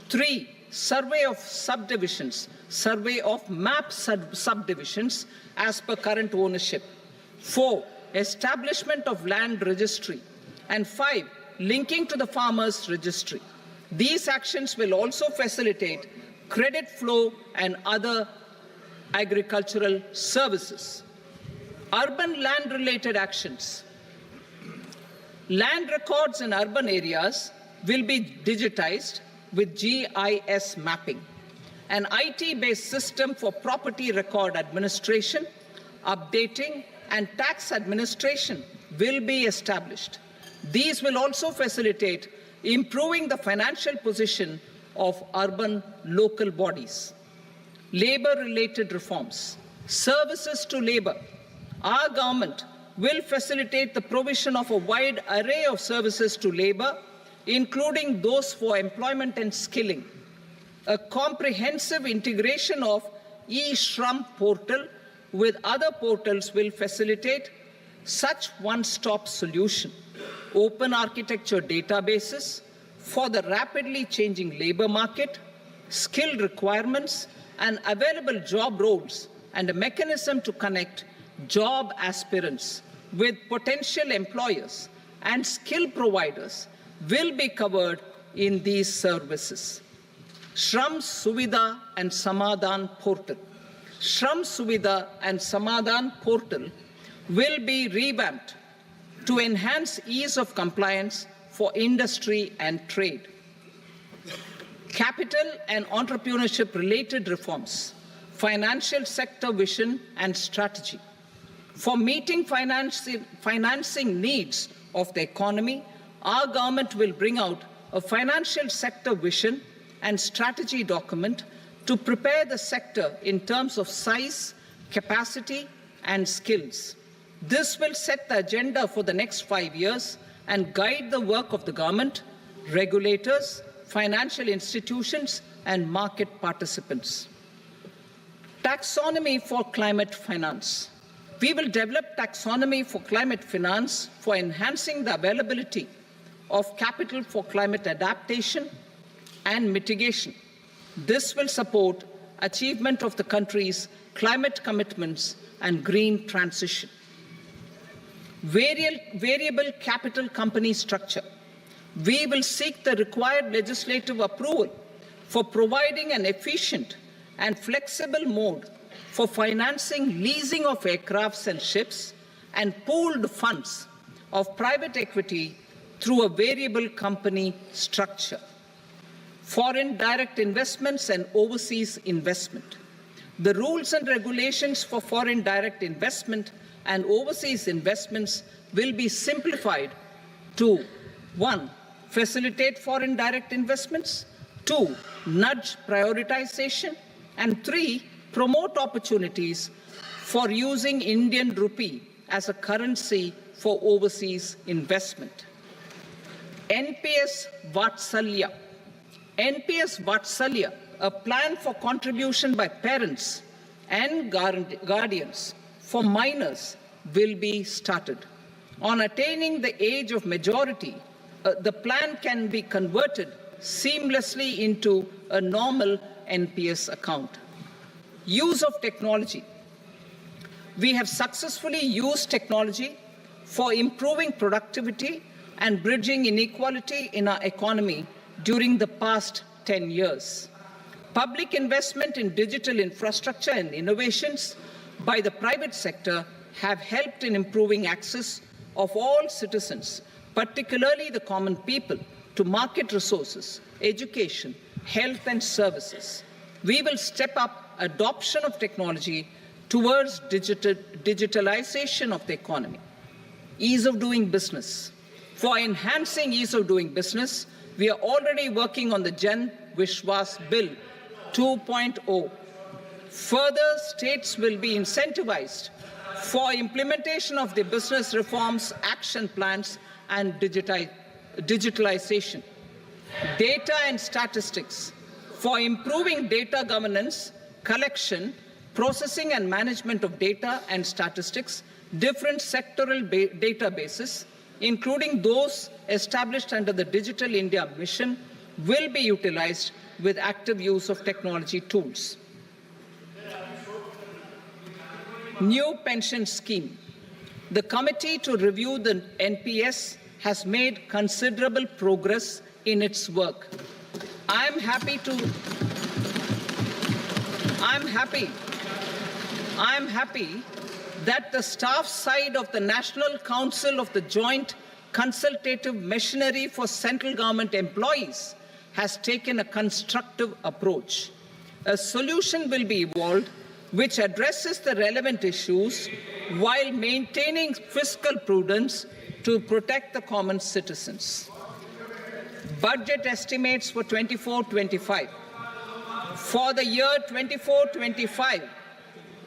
3. Survey of subdivisions, survey of map subdivisions as per current ownership. 4. Establishment of land registry. And 5. Linking to the farmers registry. These actions will also facilitate credit flow and other agricultural services. Urban land-related actions. Land records in urban areas will be digitized with GIS mapping. An IT-based system for property record administration, updating, and tax administration will be established. These will also facilitate improving the financial position of urban local bodies. Labor-related reforms. Services to labor. Our government will facilitate the provision of a wide array of services to labor, including those for employment and skilling. A comprehensive integration of e-Shram portal with other portals will facilitate such one-stop solution. Open architecture databases for the rapidly changing labor market, skill requirements, and available job roles, and a mechanism to connect job aspirants with potential employers and skill providers will be covered in these services. Shram Suvidha and Samadhan portal. Shram Suvidha and Samadhan portal will be revamped to enhance ease of compliance for industry and trade. Capital and entrepreneurship-related reforms, financial sector vision and strategy. For meeting financing needs of the economy, our government will bring out a financial sector vision and strategy document to prepare the sector in terms of size, capacity, and skills. This will set the agenda for the next 5 years and guide the work of the government, regulators, financial institutions, and market participants. Taxonomy for climate finance. We will develop taxonomy for climate finance for enhancing the availability of capital for climate adaptation and mitigation. This will support achievement of the country's climate commitments and green transition. Variable capital company structure. We will seek the required legislative approval for providing an efficient and flexible mode for financing leasing of aircrafts and ships and pooled funds of private equity through a variable company structure. Foreign direct investments and overseas investment. The rules and regulations for foreign direct investment and overseas investments will be simplified to 1. Facilitate foreign direct investments, 2. Nudge prioritization, and 3. Promote opportunities for using Indian rupee as a currency for overseas investment. NPS Vatsalya. NPS Vatsalya, a plan for contribution by parents and guardians for minors, will be started. On attaining the age of majority, the plan can be converted seamlessly into a normal NPS account. Use of technology. We have successfully used technology for improving productivity and bridging inequality in our economy during the past 10 years. Public investment in digital infrastructure and innovations by the private sector have helped in improving access of all citizens, particularly the common people, to market resources, education, health and services. We will step up adoption of technology towards digitalization of the economy. Ease of doing business. For enhancing ease of doing business, we are already working on the Jan Vishwas Bill 2.0. Further, states will be incentivized for implementation of the business reforms, action plans, and digitalization. Data and statistics. For improving data governance, collection, processing and management of data and statistics, different sectoral databases, including those established under the Digital India Mission, will be utilized with active use of technology tools. New pension scheme. The committee to review the NPS has made considerable progress in its work. I'm happy that the staff side of the National Council of the Joint Consultative Machinery for Central Government Employees has taken a constructive approach. A solution will be evolved which addresses the relevant issues while maintaining fiscal prudence to protect the common citizens. Budget estimates for 24-25. For the year 24-25,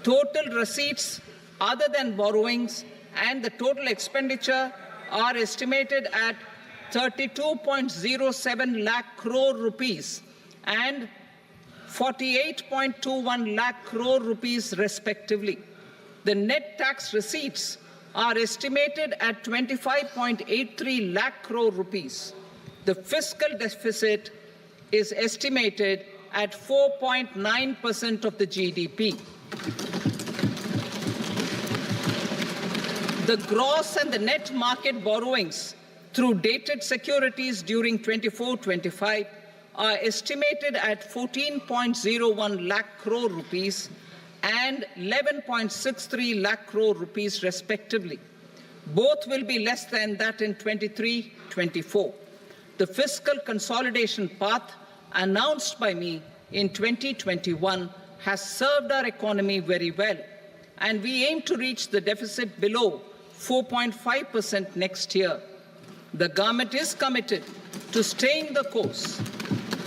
total receipts other than borrowings and the total expenditure are estimated at 32.07 lakh crore rupees and 48.21 lakh crore rupees respectively. The net tax receipts are estimated at 25.83 lakh crore rupees. The fiscal deficit is estimated at 4.9% of the GDP. The gross and the net market borrowings through dated securities during 24-25 are estimated at 14.01 lakh crore rupees and 11.63 lakh crore rupees respectively. Both will be less than that in 23-24. The fiscal consolidation path announced by me in 2021 has served our economy very well, and we aim to reach the deficit below 4.5% next year. The government is committed to staying the course.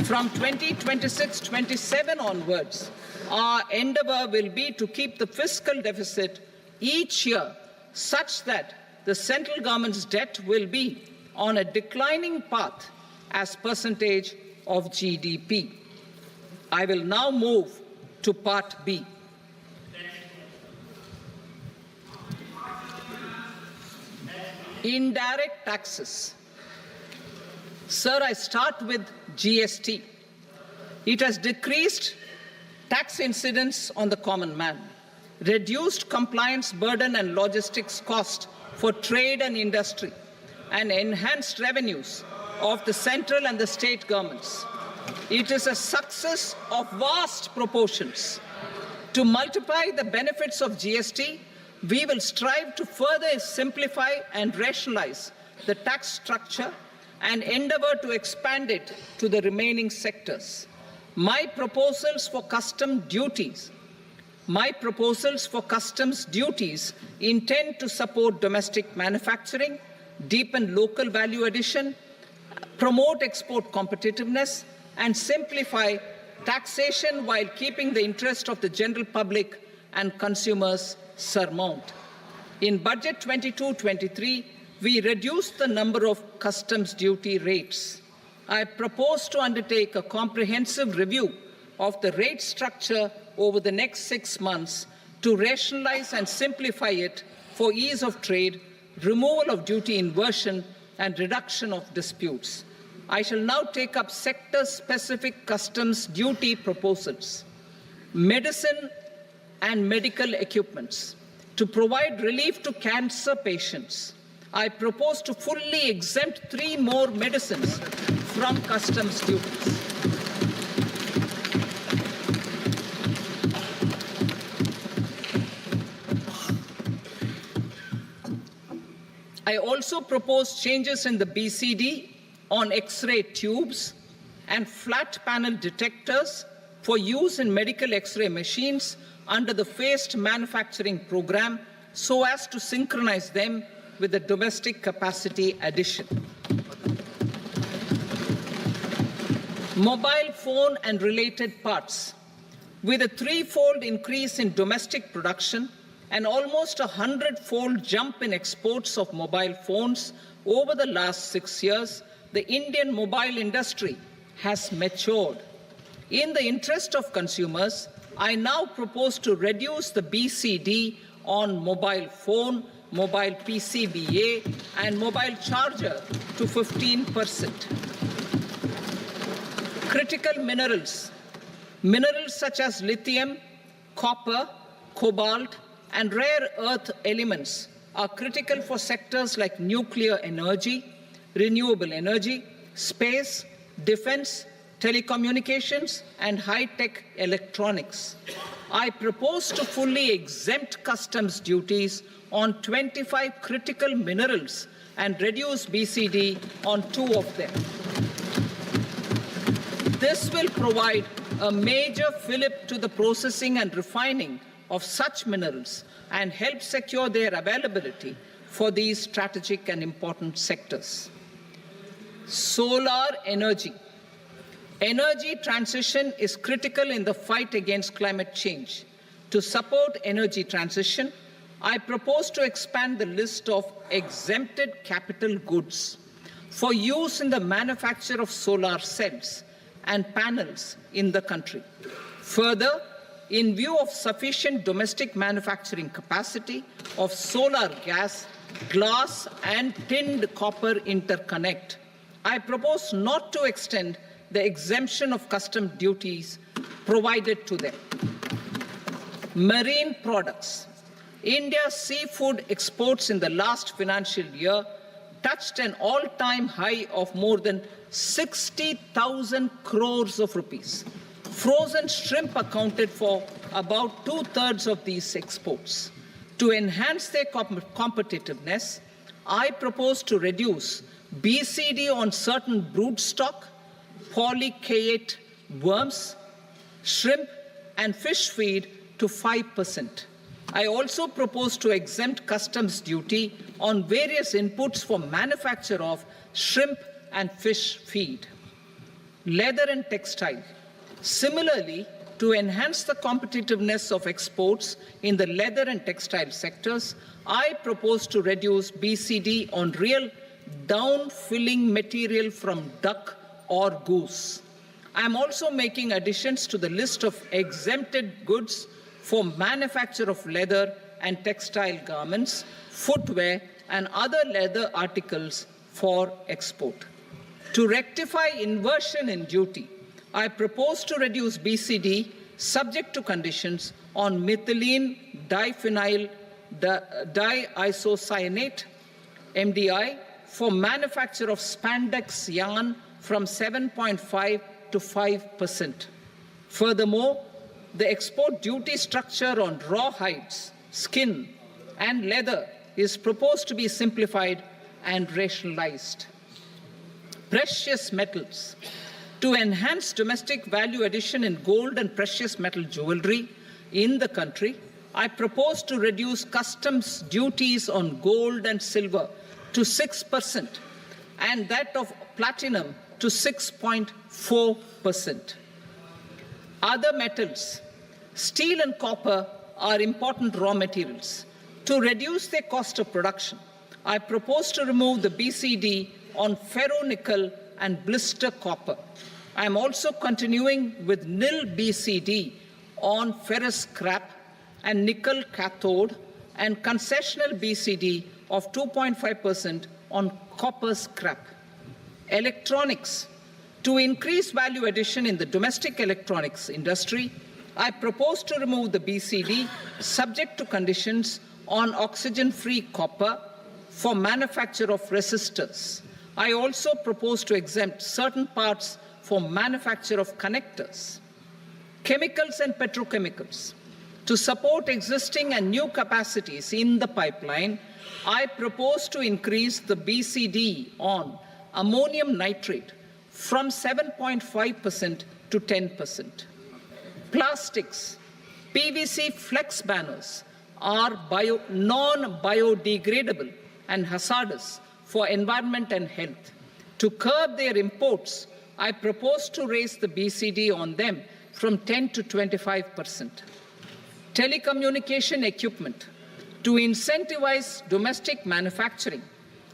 From 2026-27 onwards, our endeavour will be to keep the fiscal deficit each year such that the central government's debt will be on a declining path as percentage of GDP. I will now move to Part B. Indirect taxes. Sir, I start with GST. It has decreased tax incidence on the common man, reduced compliance burden and logistics cost for trade and industry, and enhanced revenues of the central and the state governments. It is a success of vast proportions. To multiply the benefits of GST, we will strive to further simplify and rationalize the tax structure and endeavour to expand it to the remaining sectors. My proposals for customs duties intend to support domestic manufacturing, deepen local value addition, promote export competitiveness, and simplify taxation while keeping the interest of the general public and consumers surmount. In Budget 22-23, we reduced the number of customs duty rates. I propose to undertake a comprehensive review of the rate structure over the next 6 months to rationalize and simplify it for ease of trade, removal of duty inversion, and reduction of disputes. I shall now take up sector-specific customs duty proposals. Medicine and medical equipments. To provide relief to cancer patients, I propose to fully exempt 3 more medicines from customs duties. I also propose changes in the BCD on X-ray tubes and flat panel detectors for use in medical X-ray machines under the phased manufacturing program so as to synchronize them with the domestic capacity addition. Mobile phone and related parts. With a 3-fold increase in domestic production and almost a 100-fold jump in exports of mobile phones over the last 6 years, the Indian mobile industry has matured. In the interest of consumers, I now propose to reduce the BCD on mobile phone, mobile PCBA, and mobile charger to 15%. Critical minerals. Minerals such as lithium, copper, cobalt, and rare earth elements are critical for sectors like nuclear energy, renewable energy, space, defense, telecommunications, and high-tech electronics. I propose to fully exempt customs duties on 25 critical minerals and reduce BCD on 2 of them. This will provide a major fillip to the processing and refining of such minerals and help secure their availability for these strategic and important sectors. Solar energy. Energy transition is critical in the fight against climate change. To support energy transition, I propose to expand the list of exempted capital goods for use in the manufacture of solar cells and panels in the country. Further, in view of sufficient domestic manufacturing capacity of solar gas, glass, and tinned copper interconnect, I propose not to extend the exemption of custom duties provided to them. Marine products. India's seafood exports in the last financial year touched an all-time high of more than 60,000 crores of rupees. Frozen shrimp accounted for about 2/3 of these exports. To enhance their competitiveness, I propose to reduce BCD on certain broodstock, polychaete worms, shrimp, and fish feed to 5%. I also propose to exempt customs duty on various inputs for manufacture of shrimp and fish feed. Leather and textile. Similarly, to enhance the competitiveness of exports in the leather and textile sectors, I propose to reduce BCD on real down-filling material from duck or goose. I am also making additions to the list of exempted goods for manufacture of leather and textile garments, footwear, and other leather articles for export. To rectify inversion in duty, I propose to reduce BCD subject to conditions on methylene diphenyl diisocyanate, MDI, for manufacture of spandex yarn from 7.5 to 5%. Furthermore, the export duty structure on raw hides, skin, and leather is proposed to be simplified and rationalized. Precious metals. To enhance domestic value addition in gold and precious metal jewelry in the country, I propose to reduce customs duties on gold and silver to 6% and that of platinum to 6.4%. Other metals. Steel and copper are important raw materials. To reduce their cost of production, I propose to remove the BCD on ferronickel and blister copper. I am also continuing with nil BCD on ferrous scrap and nickel cathode and concessional BCD of 2.5% on copper scrap. Electronics. To increase value addition in the domestic electronics industry, I propose to remove the BCD subject to conditions on oxygen-free copper for manufacture of resistors. I also propose to exempt certain parts for manufacture of connectors. Chemicals and petrochemicals. To support existing and new capacities in the pipeline, I propose to increase the BCD on ammonium nitrate from 7.5% to 10%. Plastics. PVC flex banners are non-biodegradable and hazardous for environment and health. To curb their imports, I propose to raise the BCD on them from 10 to 25%. Telecommunication equipment. To incentivize domestic manufacturing,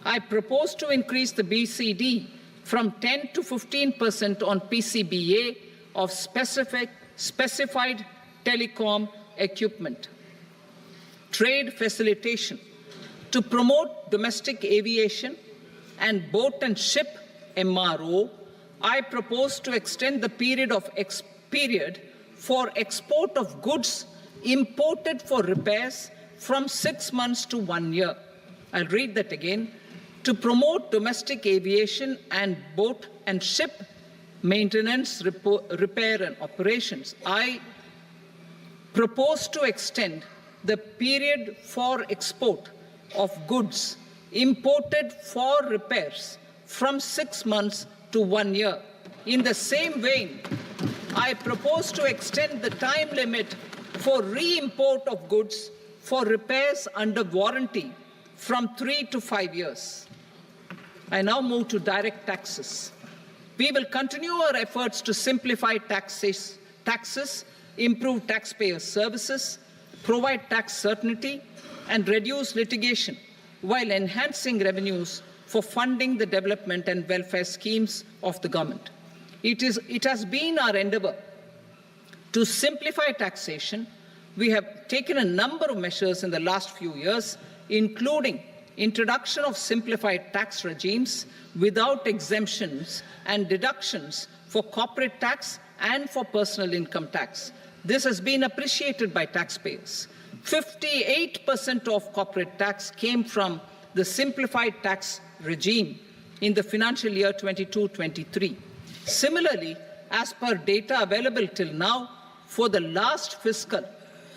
I propose to increase the BCD from 10 to 15% on PCBA of specified telecom equipment. Trade facilitation. To promote domestic aviation and boat and ship MRO, I propose to extend the period for export of goods imported for repairs from 6 months to 1 year. I'll read that again. To promote domestic aviation and boat and ship maintenance, repair, and operations, I propose to extend the period for export of goods imported for repairs from 6 months to 1 year. In the same vein, I propose to extend the time limit for re-import of goods for repairs under warranty from 3 to 5 years. I now move to direct taxes. We will continue our efforts to simplify taxes, improve taxpayer services, provide tax certainty, and reduce litigation while enhancing revenues for funding the development and welfare schemes of the government. It has been our endeavor to simplify taxation. We have taken a number of measures in the last few years, including introduction of simplified tax regimes without exemptions and deductions for corporate tax and for personal income tax. This has been appreciated by taxpayers. 58% of corporate tax came from the simplified tax regime in the financial year 22-23. Similarly, as per data available till now, for the last fiscal,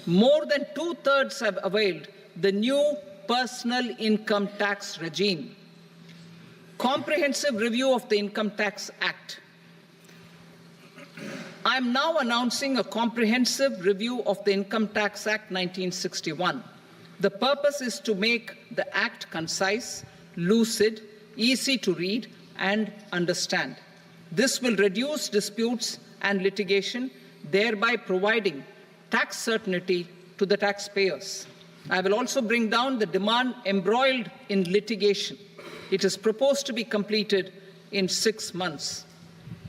more than 2/3 have availed the new personal income tax regime. Comprehensive review of the Income Tax Act. I am now announcing a comprehensive review of the Income Tax Act 1961. The purpose is to make the Act concise, lucid, easy to read and understand. This will reduce disputes and litigation, thereby providing tax certainty to the taxpayers. I will also bring down the demand embroiled in litigation. It is proposed to be completed in 6 months.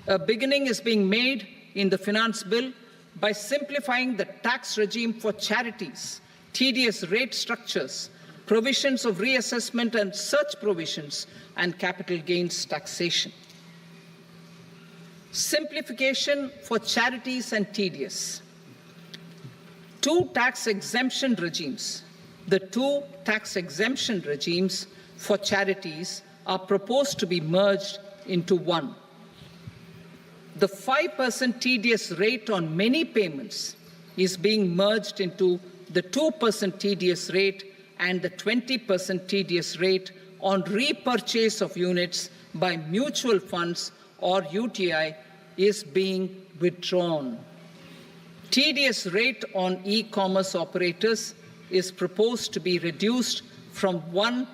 A beginning is being made in the Finance Bill by simplifying the tax regime for charities, tedious rate structures, provisions of reassessment and such provisions, and capital gains taxation. Simplification for charities and tedious. Two tax exemption regimes. The two tax exemption regimes for charities are proposed to be merged into one. The 5% tedious rate on many payments is being merged into the 2% tedious rate, and the 20% tedious rate on repurchase of units by mutual funds or UTI is being withdrawn. Tedious rate on e-commerce operators is proposed to be reduced from 1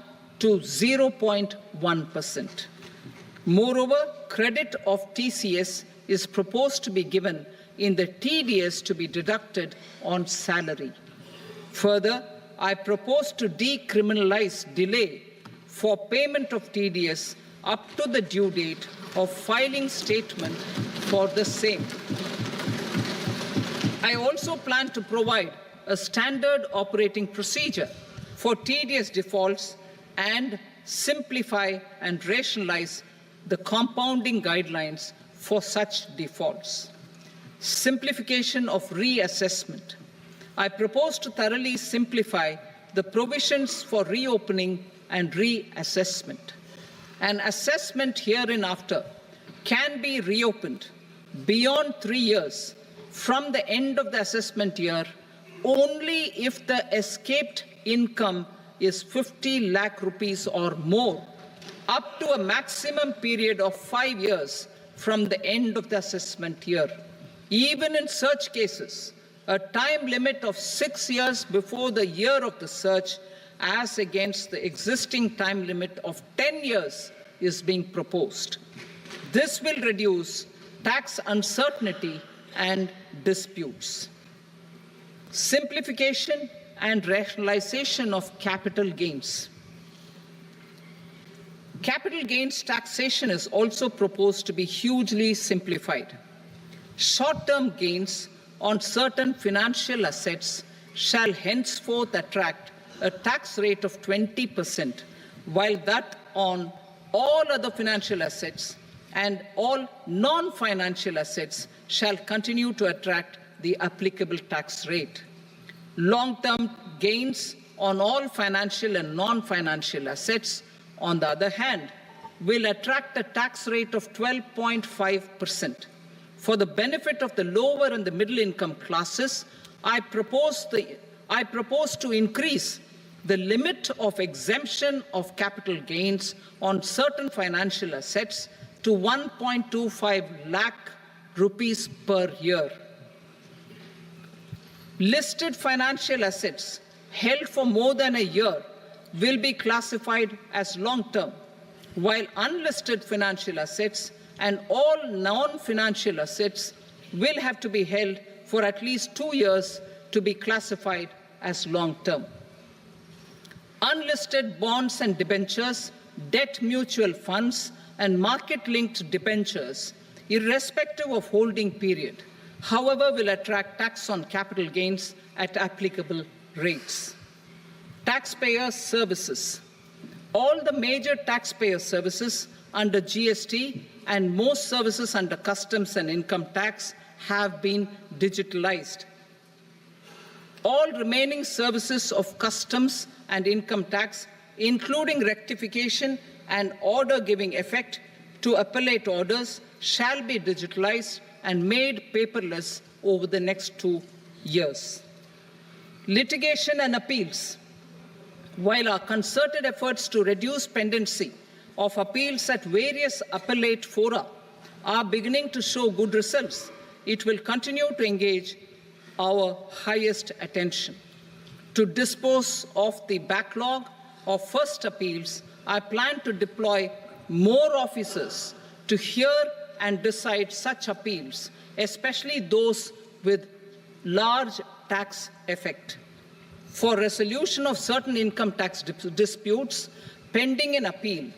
to 0.1%. Moreover, credit of TCS is proposed to be given in the TDS to be deducted on salary. Further, I propose to decriminalize delay for payment of TDS up to the due date of filing statement for the same. I also plan to provide a standard operating procedure for TDS defaults and simplify and rationalize the compounding guidelines for such defaults. Simplification of reassessment. I propose to thoroughly simplify the provisions for reopening and reassessment. An assessment hereinafter can be reopened beyond 3 years from the end of the assessment year only if the escaped income is 50 lakh rupees or more, up to a maximum period of 5 years from the end of the assessment year. Even in such cases, a time limit of 6 years before the year of the search, as against the existing time limit of 10 years, is being proposed. This will reduce tax uncertainty and disputes. Simplification and rationalization of capital gains. Capital gains taxation is also proposed to be hugely simplified. Short-term gains on certain financial assets shall henceforth attract a tax rate of 20%, while that on all other financial assets and all non-financial assets shall continue to attract the applicable tax rate. Long-term gains on all financial and non-financial assets, on the other hand, will attract a tax rate of 12.5%. For the benefit of the lower and the middle income classes, I propose to increase the limit of exemption of capital gains on certain financial assets to 1.25 lakh rupees per year. Listed financial assets held for more than a year will be classified as long-term, while unlisted financial assets and all non-financial assets will have to be held for at least 2 years to be classified as long-term. Unlisted bonds and debentures, debt mutual funds, and market-linked debentures, irrespective of holding period, however, will attract tax on capital gains at applicable rates. Taxpayer services. All the major taxpayer services under GST and most services under customs and income tax have been digitalized. All remaining services of customs and income tax, including rectification and order giving effect to appellate orders, shall be digitalized and made paperless over the next 2 years. Litigation and appeals. While our concerted efforts to reduce pendency of appeals at various appellate fora are beginning to show good results, it will continue to engage our highest attention. To dispose of the backlog of first appeals, I plan to deploy more officers to hear and decide such appeals, especially those with large tax effect. For resolution of certain income tax disputes pending in appeal,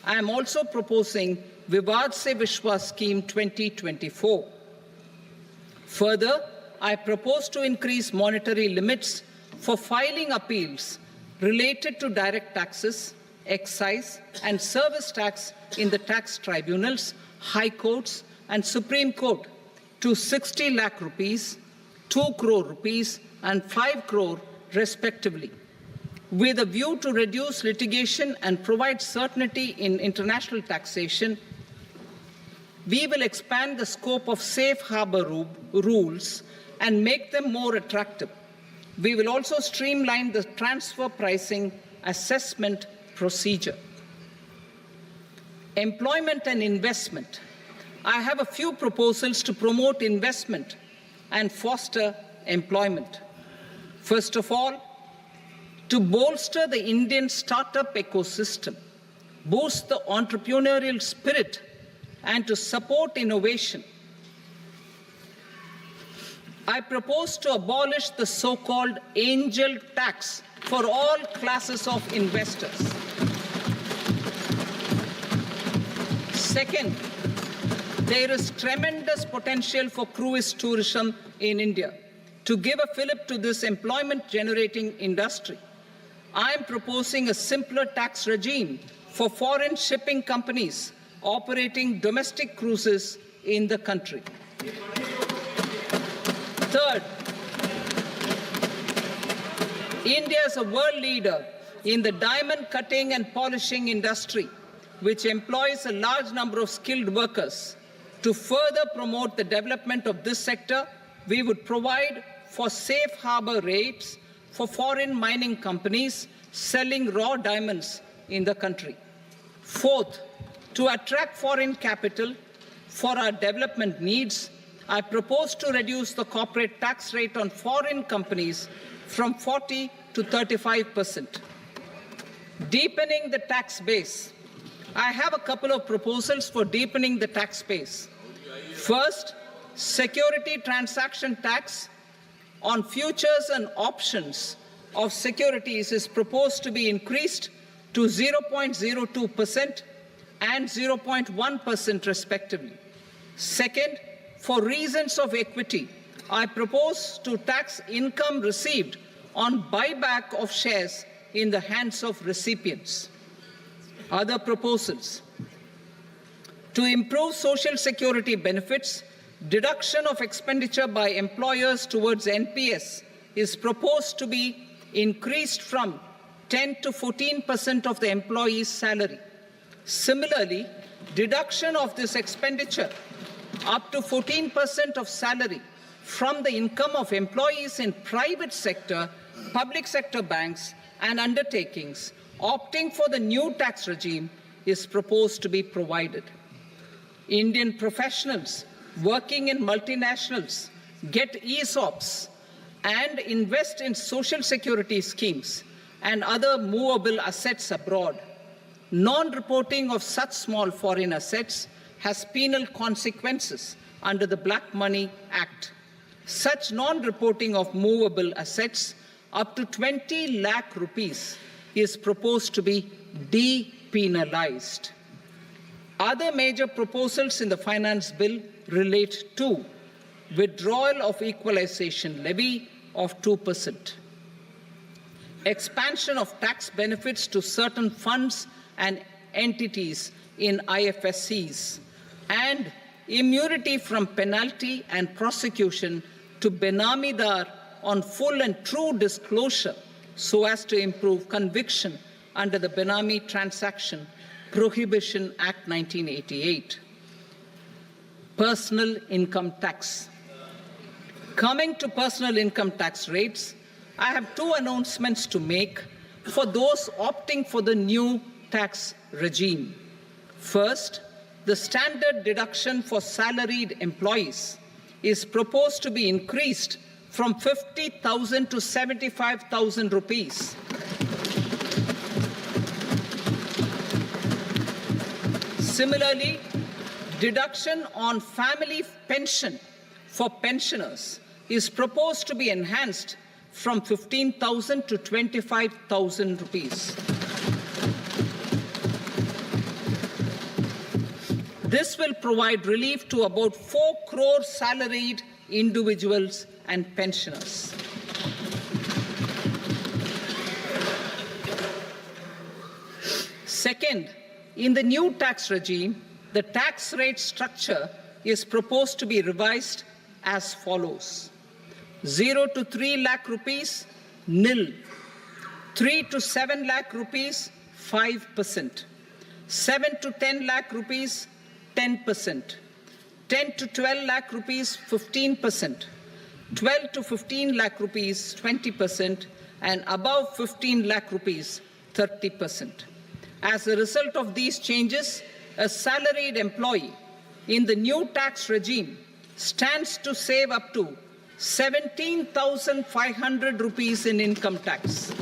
I am also proposing Vivad Se Vishwas Scheme 2024. Further, I propose to increase monetary limits for filing appeals related to direct taxes, excise and service tax in the tax tribunals, high courts and Supreme Court to 60 lakh rupees, 2 crore rupees and 5 crore respectively. With a view to reduce litigation and provide certainty in international taxation, we will expand the scope of safe harbor rules and make them more attractive. We will also streamline the transfer pricing assessment procedure. Employment and investment. I have a few proposals to promote investment and foster employment. First of all, to bolster the Indian startup ecosystem, boost the entrepreneurial spirit, and to support innovation, I propose to abolish the so-called angel tax for all classes of investors. Second, there is tremendous potential for cruise tourism in India. To give a fillip to this employment-generating industry, I am proposing a simpler tax regime for foreign shipping companies operating domestic cruises in the country. Third, India is a world leader in the diamond cutting and polishing industry, which employs a large number of skilled workers. To further promote the development of this sector, we would provide for safe harbor rates for foreign mining companies selling raw diamonds in the country. Fourth, to attract foreign capital for our development needs, I propose to reduce the corporate tax rate on foreign companies from 40 to 35%. Deepening the tax base. I have a couple of proposals for deepening the tax base. First, security transaction tax on futures and options of securities is proposed to be increased to 0.02% and 0.1% respectively. Second, for reasons of equity, I propose to tax income received on buyback of shares in the hands of recipients. Other proposals. To improve social security benefits, deduction of expenditure by employers towards NPS is proposed to be increased from 10 to 14% of the employee's salary. Similarly, deduction of this expenditure up to 14% of salary from the income of employees in private sector, public sector banks and undertakings opting for the new tax regime is proposed to be provided. Indian professionals working in multinationals get ESOPs and invest in social security schemes and other movable assets abroad. Non-reporting of such small foreign assets has penal consequences under the Black Money Act. Such non-reporting of movable assets up to 20 lakh rupees is proposed to be depenalized. Other major proposals in the finance bill relate to withdrawal of equalization levy of 2%, expansion of tax benefits to certain funds and entities in IFSCs, and immunity from penalty and prosecution to Benamidar on full and true disclosure so as to improve conviction under the Benami Transaction Prohibition Act 1988. Personal income tax. Coming to personal income tax rates, I have two announcements to make for those opting for the new tax regime. First, the standard deduction for salaried employees is proposed to be increased from 50,000 to 75,000 rupees. Similarly, deduction on family pension for pensioners is proposed to be enhanced from 15,000 to 25,000 rupees. This will provide relief to about 4 crore salaried individuals and pensioners. Second, in the new tax regime, the tax rate structure is proposed to be revised as follows: 0 to 3 lakh rupees, nil; 3 to 7 lakh rupees, 5%; 7 to 10 lakh rupees, 10%; 10 to 12 lakh rupees, 15%; 12 to 15 lakh rupees, 20%; and above 15 lakh rupees, 30%. As a result of these changes, a salaried employee in the new tax regime stands to save up to 17,500 rupees in income tax.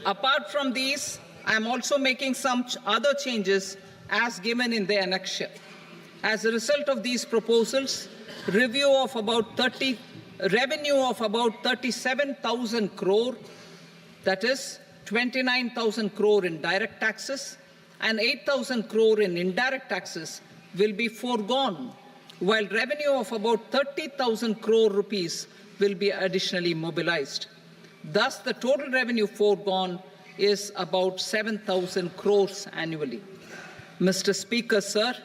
Apart from these, I am also making some other changes as given in the annexure. As a result of these proposals, revenue of about 37,000 crore, that is 29,000 crore in direct taxes and 8,000 crore in indirect taxes, will be foregone, while revenue of about 30,000 crore rupees will be additionally mobilized. Thus, the total revenue foregone is about 7,000 crores annually. Mr. Speaker, sir,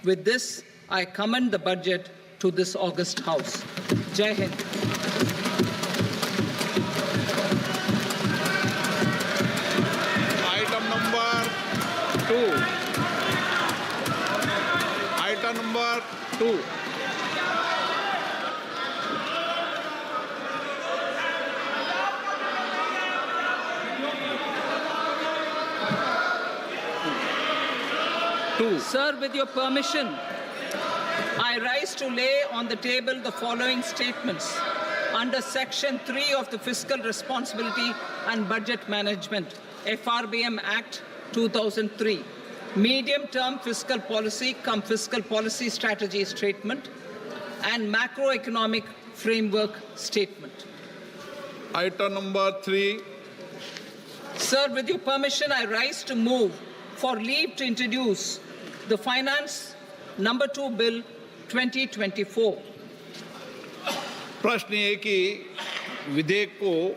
with this, I commend the budget to this august House. Jai Hind. Item number 2. Item number 2. Sir, with your permission, I rise to lay on the table the following statements under Section 3 of the Fiscal Responsibility and Budget Management, FRBM Act 2003, Medium-Term Fiscal Policy cum Fiscal Policy Strategy Statement and Macroeconomic Framework Statement. Item number 3. Sir, with your permission, I rise to move for leave to introduce the Finance Number 2 Bill 2024. प्रश्न ये कि विधेयक को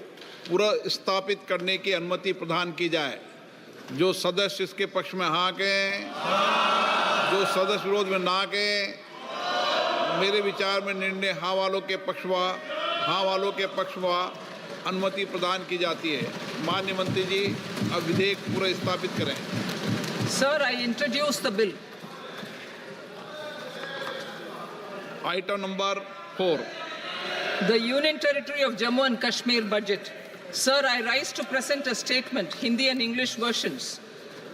पुनर्स्थापित करने की अनुमति प्रदान की जाए। जो सदस्य इसके पक्ष में हाँ कहें, जो सदस्य विरोध में ना कहें। मेरे विचार में निर्णय हाँ वालों के पक्ष में अनुमति प्रदान की जाती है। माननीय मंत्री जी, अब विधेयक पुनर्स्थापित करें। Sir, I introduce the bill. Item number 4. The Union Territory of Jammu and Kashmir budget. Sir, I rise to present a statement, Hindi and English versions,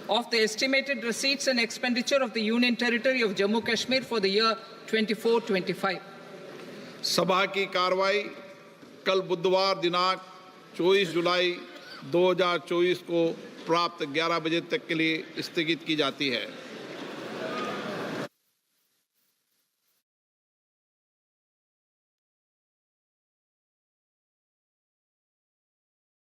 of the estimated receipts and expenditure of the Union Territory of Jammu and Kashmir for the year 24-25. सभा की कार्रवाई कल बुधवार दिनांक 24 जुलाई 2024 को प्राप्त 11 बजे तक के लिए स्थगित की जाती है।